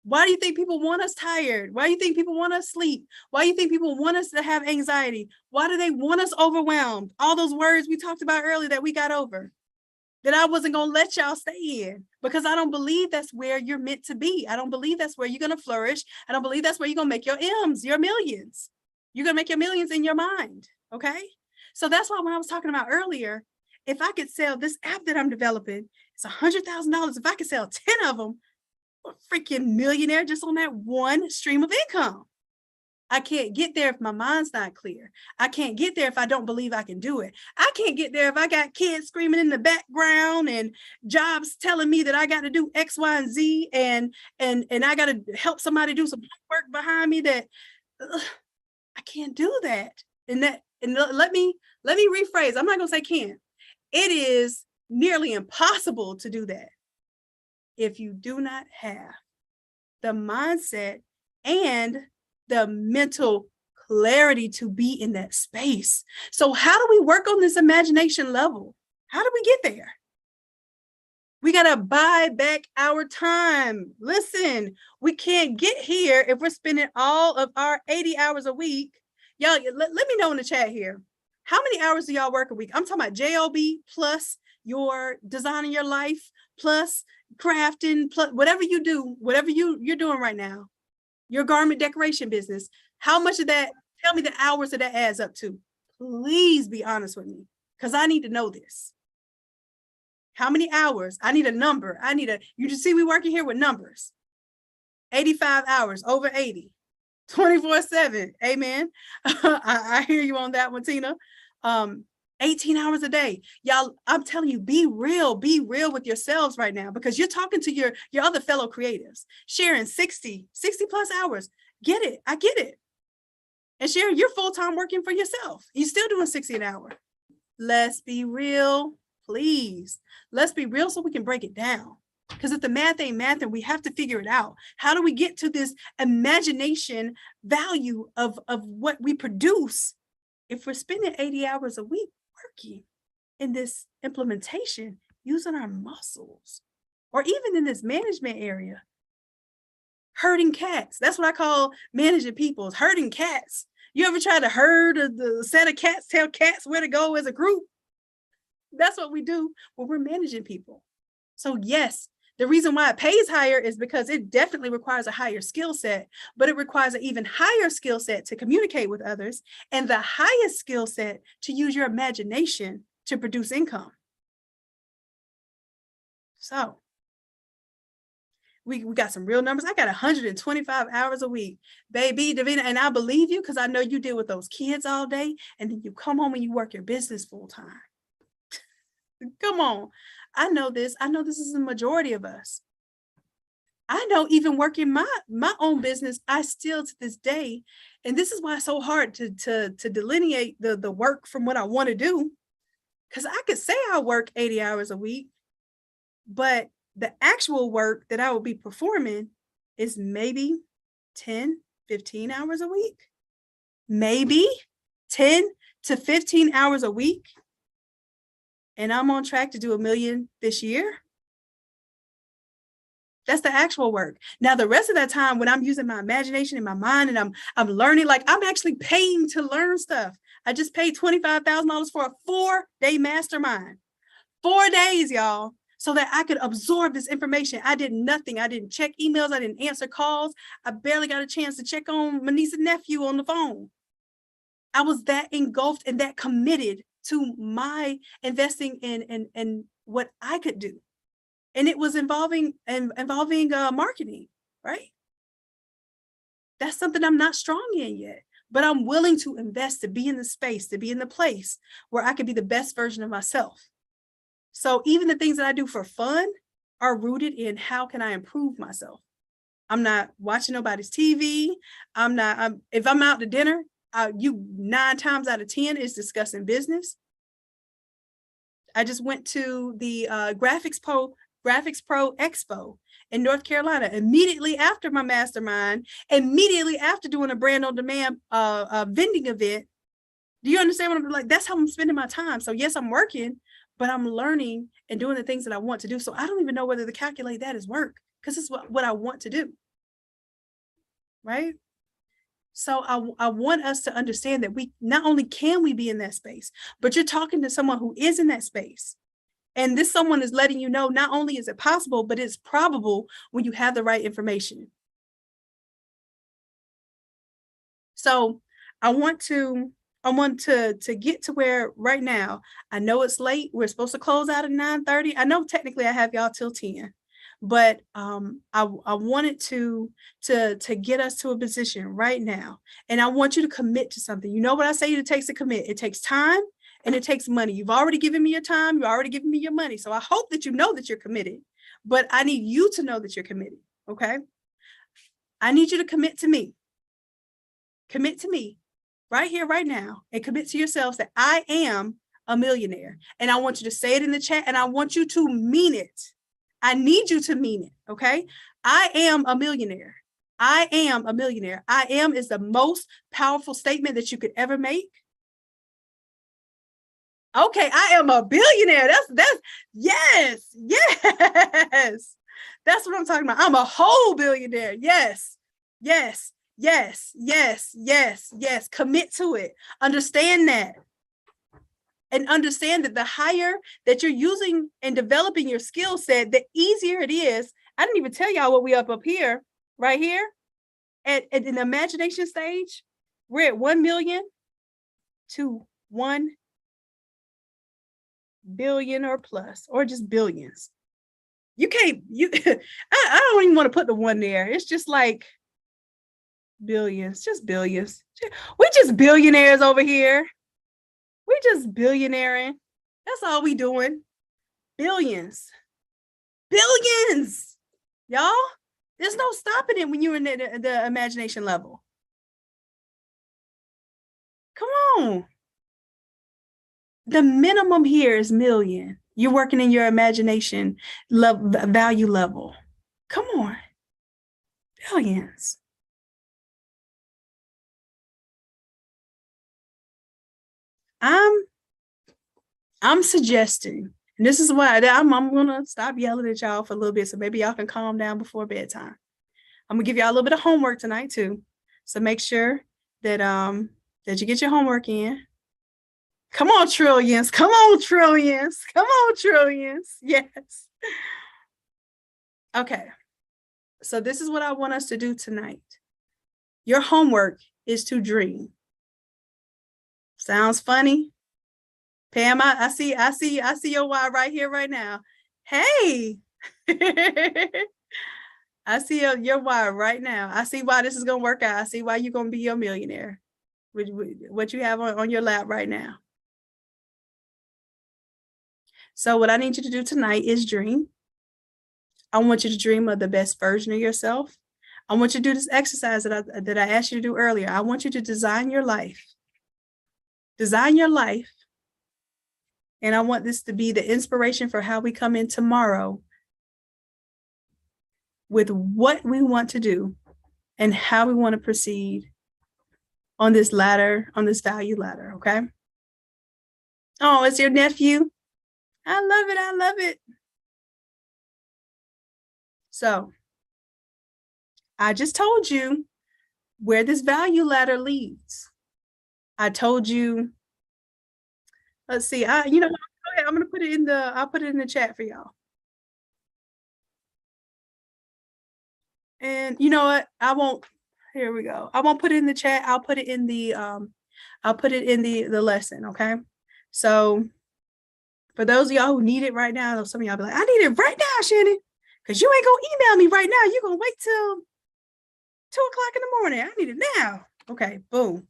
Why do you think people want us tired? Why do you think people want us sleep? Why do you think people want us to have anxiety? Why do they want us overwhelmed? All those words we talked about earlier that we got over, that I wasn't going to let y'all stay in, because I don't believe that's where you're meant to be. I don't believe that's where you're going to flourish. I don't believe that's where you're going to make your M's, your millions. You're going to make your millions in your mind. Okay. So that's why when I was talking about earlier, if I could sell this app that I'm developing, it's $100,000. If I could sell 10 of them, I'm a freaking millionaire just on that one stream of income. I can't get there if my mind's not clear. I can't get there if I don't believe I can do it. I can't get there if I got kids screaming in the background and jobs telling me that I got to do X, Y, and Z, and I got to help somebody do some work behind me that I can't do that. And let me rephrase. I'm not going to say can't. It is nearly impossible to do that if you do not have the mindset and the mental clarity to be in that space. So how do we work on this imagination level? How do we get there? We got to buy back our time. Listen, we can't get here if we're spending all of our 80 hours a week. Y'all, let me know in the chat here. How many hours do y'all work a week? I'm talking about JOB plus your designing your life, plus crafting, plus whatever you do, whatever you're doing right now, your garment decoration business. How much of that, tell me the hours that adds up to. Please be honest with me, because I need to know this. How many hours? I need a number. You just see me working here with numbers. 85 hours, over 80, 24/7. Amen. I hear you on that one, Tina. 18 hours a day. Y'all, I'm telling you, be real with yourselves right now, because you're talking to your other fellow creatives, sharing 60 plus hours. Get it. I get it. And Sharon, you're full-time working for yourself. You're still doing 60 an hour. Let's be real. Please, let's be real so we can break it down. Because if the math ain't math, then we have to figure it out. How do we get to this imagination value of what we produce if we're spending 80 hours a week working in this implementation, using our muscles, or even in this management area? Herding cats. That's what I call managing people, herding cats. You ever try to herd the set of cats, tell cats where to go as a group? That's what we do when we're managing people. So yes, the reason why it pays higher is because it definitely requires a higher skill set, but it requires an even higher skill set to communicate with others, and the highest skill set to use your imagination to produce income. So we got some real numbers. I got 125 hours a week, baby, Davina, and I believe you because I know you deal with those kids all day, and then you come home and you work your business full time. Come on. I know this. I know this is the majority of us. I know even working my own business, I still to this day, and this is why it's so hard to delineate the work from what I want to do. Because I could say I work 80 hours a week, but the actual work that I will be performing is maybe 10, 15 hours a week. Maybe 10 to 15 hours a week. And I'm on track to do $1 million this year. That's the actual work. Now, the rest of that time when I'm using my imagination and my mind and I'm learning, like I'm actually paying to learn stuff. I just paid $25,000 for a 4-day mastermind. 4 days, y'all, so that I could absorb this information. I did nothing. I didn't check emails. I didn't answer calls. I barely got a chance to check on my niece and nephew on the phone. I was that engulfed and that committed to my investing in what I could do. And it was involving marketing, right? That's something I'm not strong in yet, but I'm willing to invest, to be in the space, to be in the place where I could be the best version of myself. So even the things that I do for fun are rooted in how can I improve myself? I'm not watching nobody's TV. If I'm out to dinner, 9 times out of 10 is discussing business. I just went to the Graphics Pro Expo in North Carolina immediately after my mastermind, immediately after doing a brand on demand vending event. Do you understand what I'm like? That's how I'm spending my time. So yes, I'm working, but I'm learning and doing the things that I want to do. So I don't even know whether to calculate that as work, because it's what I want to do. Right? So I want us to understand that we not only can we be in that space, but you're talking to someone who is in that space. And this someone is letting you know not only is it possible, but it's probable when you have the right information. So I want to get to where right now, I know it's late. We're supposed to close out at 9:30. I know technically I have y'all till 10. But I wanted to get us to a position right now. And I want you to commit to something. You know what I say it takes to commit? It takes time and it takes money. You've already given me your time. You've already given me your money. So I hope that you know that you're committed. But I need you to know that you're committed. Okay? I need you to commit to me. Commit to me right here, right now. And commit to yourselves that I am a millionaire. And I want you to say it in the chat. And I want you to mean it. I need you to mean it, okay? I am a millionaire. I am a millionaire. I am is the most powerful statement that you could ever make. Okay, I am a billionaire. That's yes, yes. That's what I'm talking about. I'm a whole billionaire. Yes, yes, yes, yes, yes, yes. Commit to it. Understand that. And understand that the higher that you're using and developing your skill set, the easier it is. I didn't even tell y'all what we up here, right here at an imagination stage. We're at 1 million to 1 billion or plus, or just billions. You can't, I don't even want to put the one there. It's just like billions, just billions. We're just billionaires over here. We're just billionairing. That's all we doing. Billions. Billions. Y'all, there's no stopping it when you're in the imagination level. Come on. The minimum here is million. You're working in your imagination value level. Come on. Billions. I'm suggesting, and this is why I'm gonna stop yelling at y'all for a little bit, so maybe y'all can calm down before bedtime. I'm gonna give y'all a little bit of homework tonight too, so make sure that that you get your homework in. Come on, trillions. Come on, trillions. Come on, trillions. Yes. Okay. So this is what I want us to do tonight. Your homework is to dream. Sounds funny? Pam, I see your why right here, right now. Hey. I see your why right now. I see why this is going to work out. I see why you're going to be your millionaire with what you have on your lap right now. So what I need you to do tonight is dream. I want you to dream of the best version of yourself. I want you to do this exercise that I asked you to do earlier. I want you to design your life. Design your life. And I want this to be the inspiration for how we come in tomorrow with what we want to do and how we want to proceed on this ladder, on this value ladder, okay? Oh, it's your nephew. I love it. I love it. So I just told you where this value ladder leads. I told you, let's see, you know what? Okay, I'm gonna put it in I'll put it in the chat for y'all. And you know what? I won't, here we go. I won't put it in the chat. I'll put it in the the lesson, okay? So for those of y'all who need it right now, some of y'all be like, I need it right now, Shannon, because you ain't gonna email me right now. You're gonna wait till 2 o'clock in the morning. I need it now. Okay, boom.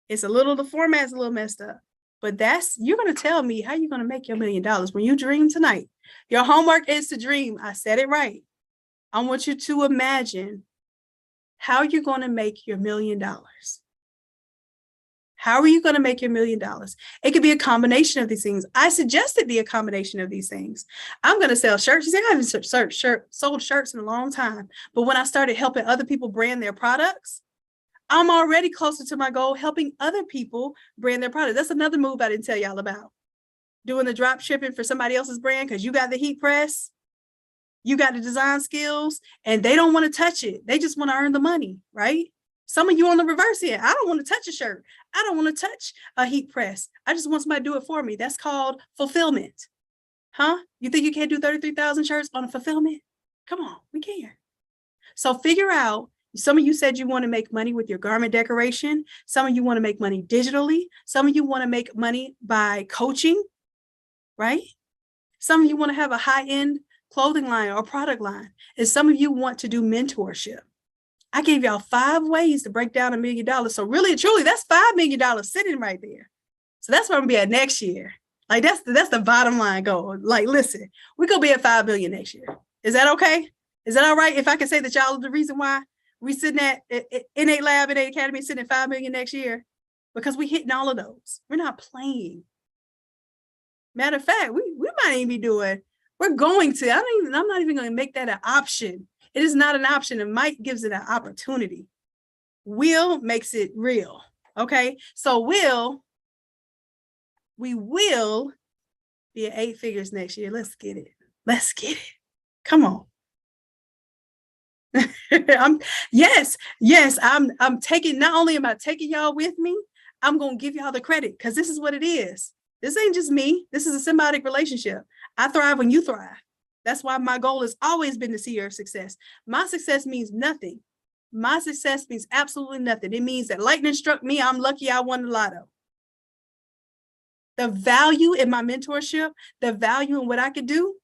It's the format's a little messed up, but you're gonna tell me how you're gonna make your $1 million when you dream tonight. Your homework is to dream. I said it right. I want you to imagine how you're gonna make your $1 million. How are you going to make your $1 million? It could be a combination of these things. I suggest it be a combination of these things. I'm going to sell shirts. You say I haven't sold shirts in a long time, but when I started helping other people brand their products, I'm already closer to my goal, helping other people brand their product. That's another move I didn't tell y'all about. Doing the drop shipping for somebody else's brand because you got the heat press, you got the design skills, and they don't want to touch it. They just want to earn the money, right? Some of you on the reverse end, I don't want to touch a shirt. I don't want to touch a heat press. I just want somebody to do it for me. That's called fulfillment. Huh? You think you can't do 33,000 shirts on a fulfillment? Come on, we can. So figure out, some of you said you want to make money with your garment decoration. Some of you want to make money digitally. Some of you want to make money by coaching, right? Some of you want to have a high-end clothing line or product line. And some of you want to do mentorship. I gave y'all 5 ways to break down $1 million. So really, truly, that's $5 million sitting right there. So that's where I'm gonna be at next year. Like that's the bottom line goal. Like, listen, we're gonna be at 5 billion next year. Is that okay? Is that all right? If I can say that y'all are the reason why we sitting at Innate Lab, Innate Academy sitting at 5 million next year? Because we hitting all of those. We're not playing. Matter of fact, we might even be doing, we're going to, I'm not even gonna make that an option. It is not an option. And Mike gives it an opportunity. Will makes it real. Okay. So Will We will be at 8 figures next year. Let's get it. Let's get it. Come on. I'm taking, not only am I taking y'all with me, I'm going to give y'all the credit, because this is what it is. This ain't just me. This is a symbiotic relationship. I thrive when you thrive. That's why my goal has always been to see your success. My success means nothing. My success means absolutely nothing. It means that lightning struck me. I'm lucky I won the lotto. The value in my mentorship, the value in what I could do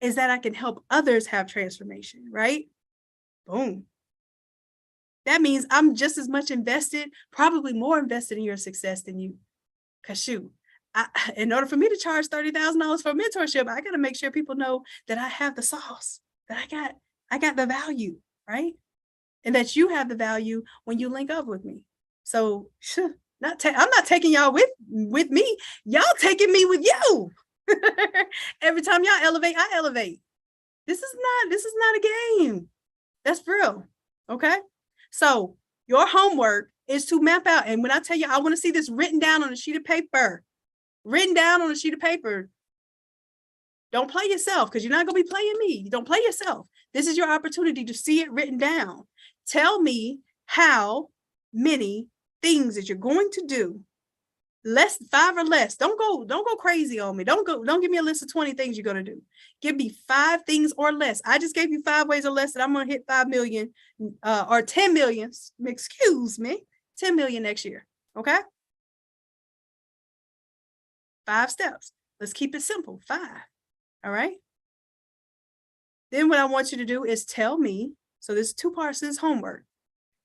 is that I can help others have transformation, right? Boom. That means I'm just as much invested, probably more invested in your success than you. Because shoot, in order for me to charge $30,000 for mentorship, I got to make sure people know that I have the sauce, that I got the value, right? And that you have the value when you link up with me. So I'm not taking y'all with me. Y'all taking me with you. Every time y'all elevate, I elevate. This is not a game. That's real. Okay. So your homework is to map out. And when I tell you, I want to see this written down on a sheet of paper, don't play yourself, because you're not going to be playing me. Don't play yourself. This is your opportunity to see it written down. Tell me how many things that you're going to do, 5 or less. Don't go crazy on me. Don't give me a list of 20 things you're going to do. Give me 5 things or less. I just gave you 5 ways or less that I'm going to hit 5 million or 10 million. Excuse me, 10 million next year. Okay. 5 steps. Let's keep it simple. 5. All right. Then what I want you to do is tell me. So there's 2 parts to this homework.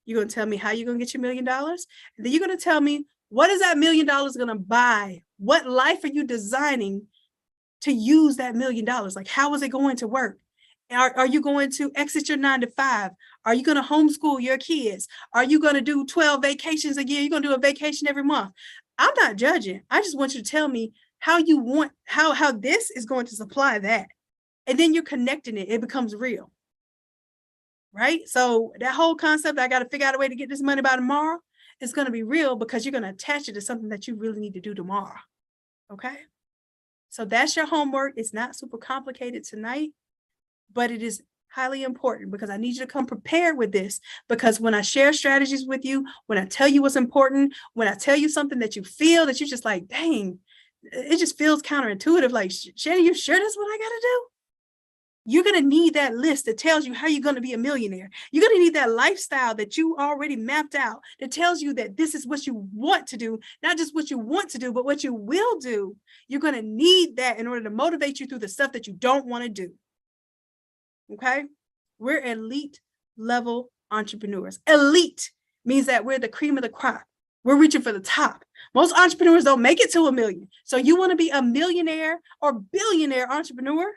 You're going to tell me how you're going to get your $1 million. And then you're going to tell me, what is that $1 million going to buy? What life are you designing to use that $1 million? Like, how is it going to work? Are you going to exit your 9 to 5? Are you going to homeschool your kids? Are you going to do 12 vacations a year? You're going to do a vacation every month. I'm not judging. I just want you to tell me how you want, how this is going to supply that. And then you're connecting it. It becomes real. Right? So that whole concept, I got to figure out a way to get this money by tomorrow, is going to be real, because you're going to attach it to something that you really need to do tomorrow. Okay? So that's your homework. It's not super complicated tonight, but it is highly important, because I need you to come prepared with this, because when I share strategies with you, when I tell you what's important, when I tell you something that you feel that you're just like, dang, it just feels counterintuitive. Like, Shannon, you sure that's what I got to do? You're going to need that list that tells you how you're going to be a millionaire. You're going to need that lifestyle that you already mapped out that tells you that this is what you want to do, not just what you want to do, but what you will do. You're going to need that in order to motivate you through the stuff that you don't want to do. Okay? We're elite level entrepreneurs. Elite means that we're the cream of the crop. We're reaching for the top. Most entrepreneurs don't make it to $1 million. So you want to be a millionaire or billionaire entrepreneur?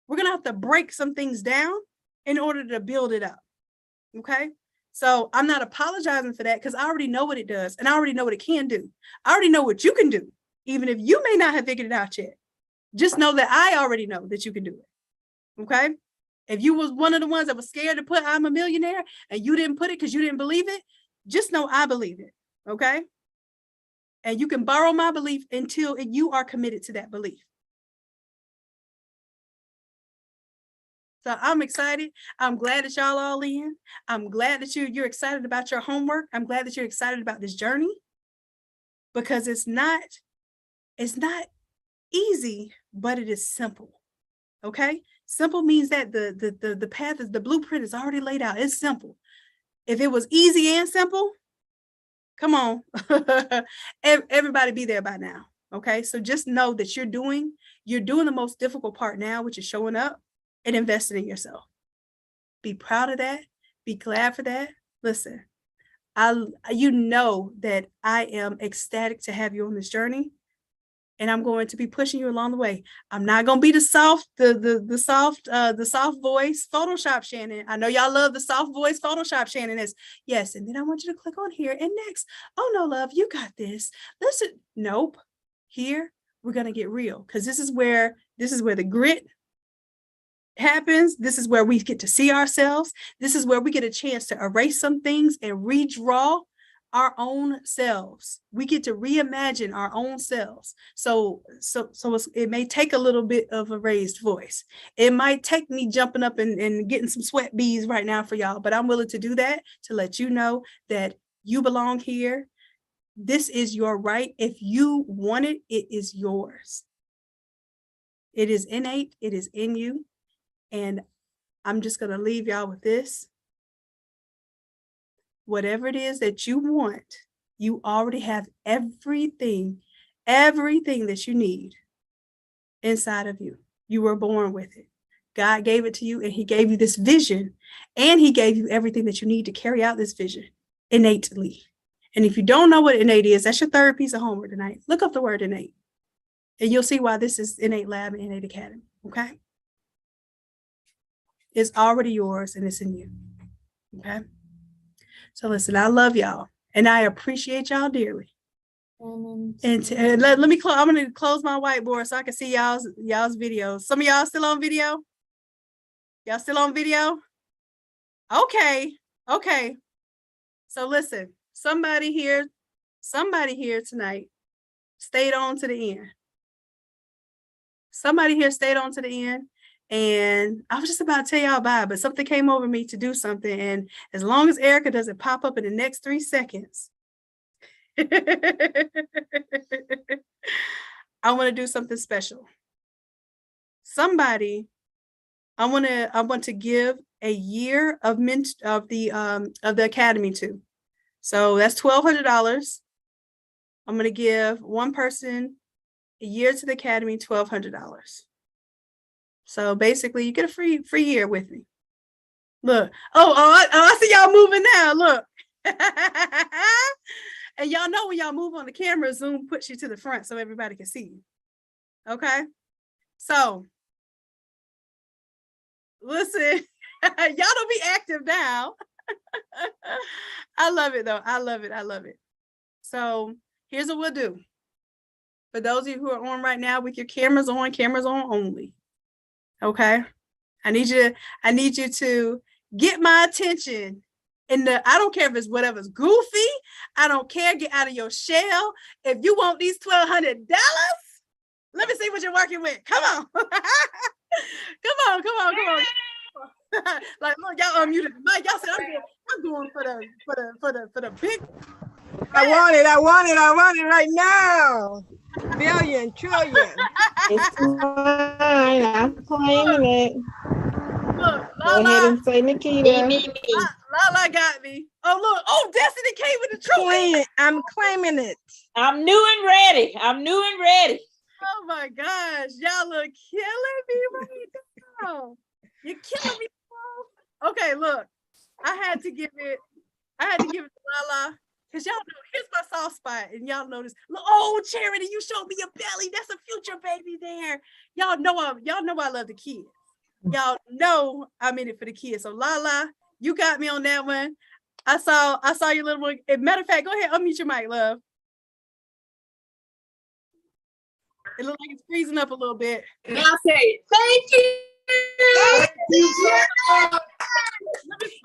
We're going to have to break some things down in order to build it up. Okay. So I'm not apologizing for that, because I already know what it does, and I already know what it can do. I already know what you can do, even if you may not have figured it out yet. Just know that I already know that you can do it. Okay. If you was one of the ones that was scared to put I'm a millionaire and you didn't put it because you didn't believe it, just know I believe it. Okay. And you can borrow my belief until you are committed to that belief. So I'm excited. I'm glad that y'all all in. I'm glad that you're excited about your homework. I'm glad that you're excited about this journey, because it's not easy, but it is simple. Okay. Simple means that the path is, the blueprint is already laid out. It's simple. If it was easy and simple, come on, everybody be there by now. Okay. So just know that you're doing the most difficult part now, which is showing up and investing in yourself. Be proud of that. Be glad for that. Listen, you know that I am ecstatic to have you on this journey, and I'm going to be pushing you along the way. I'm not going to be the soft voice Photoshop Shannon. I know y'all love the soft voice Photoshop Shannon is. Yes, and then I want you to click on here and next. Oh no, love, you got this. Listen, nope. Here we're gonna get real, because this is where the grit happens. This is where we get to see ourselves. This is where we get a chance to erase some things and redraw our own selves. We get to reimagine our own selves. So it may take a little bit of a raised voice. It might take me jumping up and getting some sweat beads right now for y'all, but I'm willing to do that to let you know that you belong here. This is your right. If you want it, it is yours. It is innate. It is in you. And I'm just going to leave y'all with this. Whatever it is that you want, you already have everything that you need inside of you. You were born with it. God gave it to you, and he gave you this vision, and he gave you everything that you need to carry out this vision innately. And if you don't know what innate is, that's your third piece of homework tonight. Look up the word innate, and you'll see why this is Innate Lab and Innate Academy, okay? It's already yours, and it's in you, okay? So listen, I love y'all, and I appreciate y'all dearly. And let me close. I'm going to close my whiteboard so I can see y'all's videos. Some of y'all still on video? Y'all still on video? Okay. So listen, somebody here tonight stayed on to the end. Somebody here stayed on to the end. And I was just about to tell y'all bye, but something came over me to do something. And as long as Erica doesn't pop up in the next 3 seconds, I want to do something special. Somebody, I want to give a year of the academy to. So that's $1,200. I'm going to give one person a year to the academy, $1,200. So basically, you get a free year with me. Look. I see y'all moving now. Look. And y'all know when y'all move on the camera, Zoom puts you to the front so everybody can see you. Okay? So, listen. Y'all don't be active now. I love it, though. I love it. So, here's what we'll do. For those of you who are on right now with your cameras on only. Okay, I need you to get my attention. I don't care if it's whatever's goofy. I don't care. Get out of your shell. If you want these $1,200, let me see what you're working with. Come on. Come on. Like, look, y'all unmuted the mic. Y'all said I'm going for the big.
I want it right now. Billion, trillion.
It's mine. I'm claiming it.
Look,
Go ahead and say Nikita.
Lala got me. Oh, look. Oh, Destiny came with the trophy.
I'm claiming it.
I'm new and ready.
Oh my gosh. Y'all look killing me right now. You're killing me, bro. Okay, look. I had to give it to Lala. Because y'all know, here's my soft spot, and y'all notice, oh, Charity, you showed me your belly. That's a future baby there. Y'all know I love the kids. Y'all know I'm in it for the kids. So Lala, you got me on that one. I saw your little one. Matter of fact, go ahead, unmute your mic, love. It looks like it's freezing up a little bit.
And I'll say, thank you.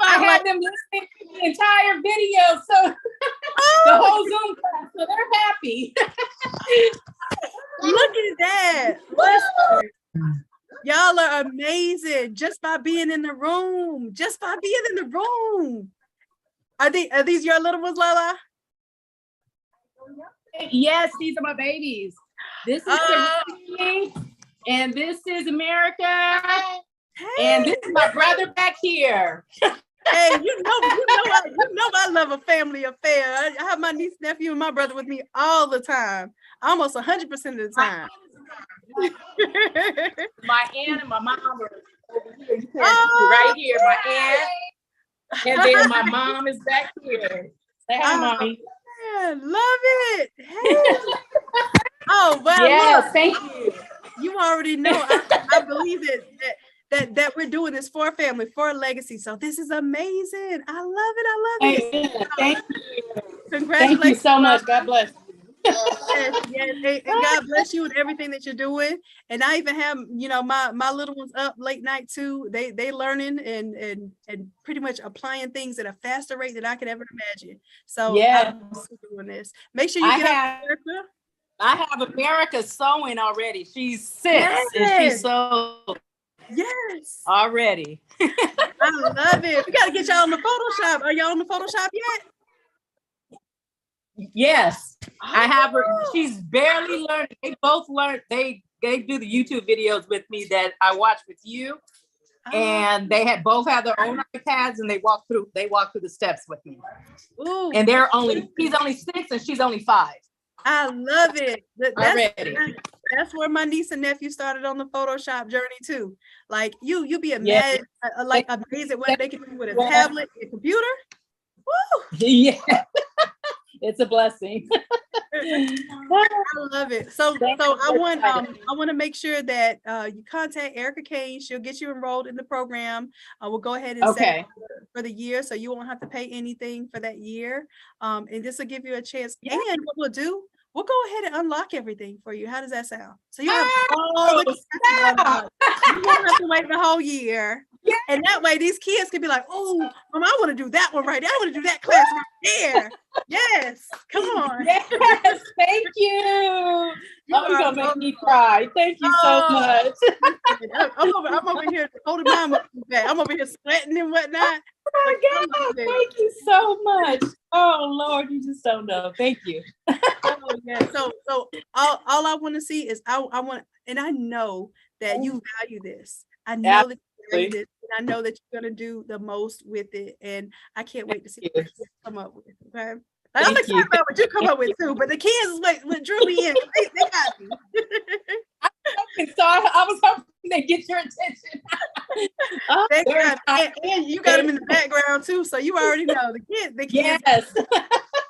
I had them listening to the entire video, so the whole Zoom class, so they're happy.
Look at that. Listen, y'all are amazing just by being in the room. Are these your little ones, Lala?
Yes, these are my babies. This is Serene, and this is America, and this is my brother back here.
Hey, you know I love a family affair. I have my niece, nephew, and my brother with me all the time, almost 100% of the time.
My aunt and my mom are over here. You can't see right here, my aunt, and then my mom is back here. Say hi, Mommy.
Man, love it. Hey. Oh, well,
yes,
look,
thank you.
You already know. I believe that we're doing this for a family, for a legacy. So this is amazing. I love it.
Amen. Thank you.
Congratulations.
Thank you so much. God bless.
Yes. And God bless you with everything that you're doing. And I even have, my little ones up late night too. They learning and pretty much applying things at a faster rate than I could ever imagine. So
Yeah,
I'm doing this. Make sure you get up, Erica.
I have America sewing already. She's 6 and she's
Yes.
so
Yes.
already.
I love it. We got to get y'all on the Photoshop. Are y'all on the Photoshop yet?
Yes, I have her. She's barely learned. They both learned. They do the YouTube videos with me that I watch with you, and they both have their own iPads, and they walk through the steps with me.
Ooh.
And he's only 6 and she's only 5.
I love it. That's where my niece and nephew started on the Photoshop journey too. Like you'll be amazed, amazed at what they can do with a tablet and a computer. Woo!
Yeah. It's a blessing.
I love it. So I want to make sure that you contact Erica Kane. She'll get you enrolled in the program. We'll go ahead and set it for the year, so you won't have to pay anything for that year. And this will give you a chance. Yeah. And what we'll do, we'll go ahead and unlock everything for you. How does that sound? So you have all the you won't have to wait the whole year. Yeah. And that way these kids can be like, oh, Mom, I want to do that one right there. I want to do that class right there. Yes. Come on.
Yes, thank you. You're gonna make me cry. Thank you so much.
I'm over here holding mine up. I'm over here sweating and whatnot.
Oh my God, thank you so much. Oh Lord, you just don't know. Thank you.
Oh, yeah. So all I want to see is I want, and I know that you value this. I know that you value this, and I know that you're gonna do the most with it. And I can't wait to see what you come up with. Okay. I'm excited about what you come up with too, but the kids is what drew me in. They got me.
So I was hoping they get your attention.
And you got them in the background too, so you already know the kids.
Yes.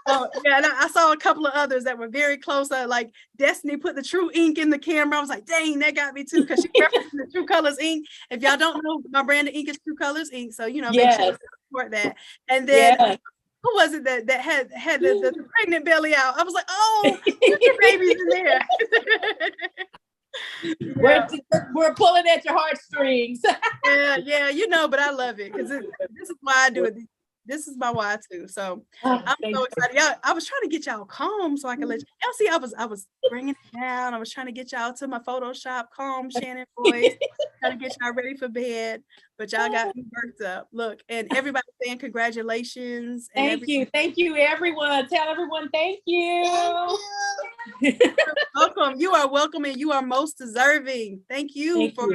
Oh yeah, and I saw a couple of others that were very close. Like Destiny put the True Ink in the camera. I was like, dang, that got me too, because she referenced the True Colors ink. If y'all don't know, my brand of ink is True Colors ink, so make sure you support that. And then. Who was it that had the pregnant belly out? I was like, oh, your baby's in there.
We're pulling at your heartstrings.
yeah, but I love it because this is why I do it. This is my why too. So I'm so excited. I was trying to get y'all calm so I can let y'all see. I was bringing it down. I was trying to get y'all to my Photoshop calm Shanon voice, trying to get y'all ready for bed. But y'all got me worked up. Look, and everybody saying congratulations. And
thank you, everyone. Tell everyone thank you.
Welcome. You are welcome, and you are most deserving. Thank you for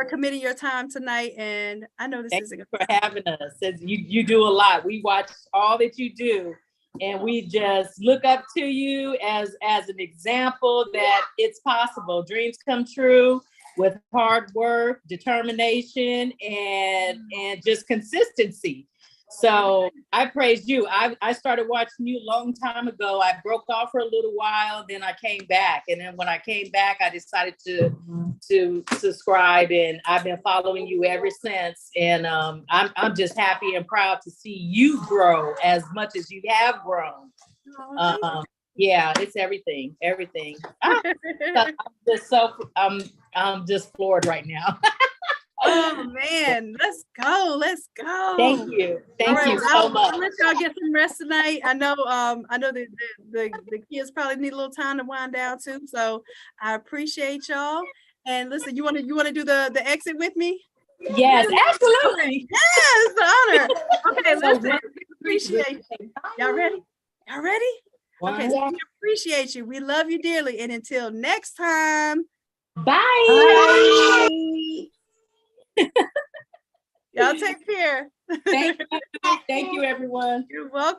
committing your time tonight. And I know this isn't
for having us. You do a lot. We watch all that you do, and we just look up to you as an example that it's possible. Dreams come true with hard work, determination, and just consistency. So I praise you. I started watching you a long time ago. I broke off for a little while, then I came back. And then when I came back, I decided to subscribe, and I've been following you ever since. And I'm just happy and proud to see you grow as much as you have grown. Yeah, it's everything. I'm just floored right now.
Oh man, let's go.
Thank you so much.
I'll let y'all get some rest tonight. I know that the kids probably need a little time to wind down too. So I appreciate y'all. And listen, you want to do the exit with me?
Yes, absolutely.
Yes, the honor. Okay, listen, appreciate you. Y'all ready? Okay, so we appreciate you. We love you dearly. And until next time.
Bye.
Y'all take care.
Thank you, everyone.
You're welcome.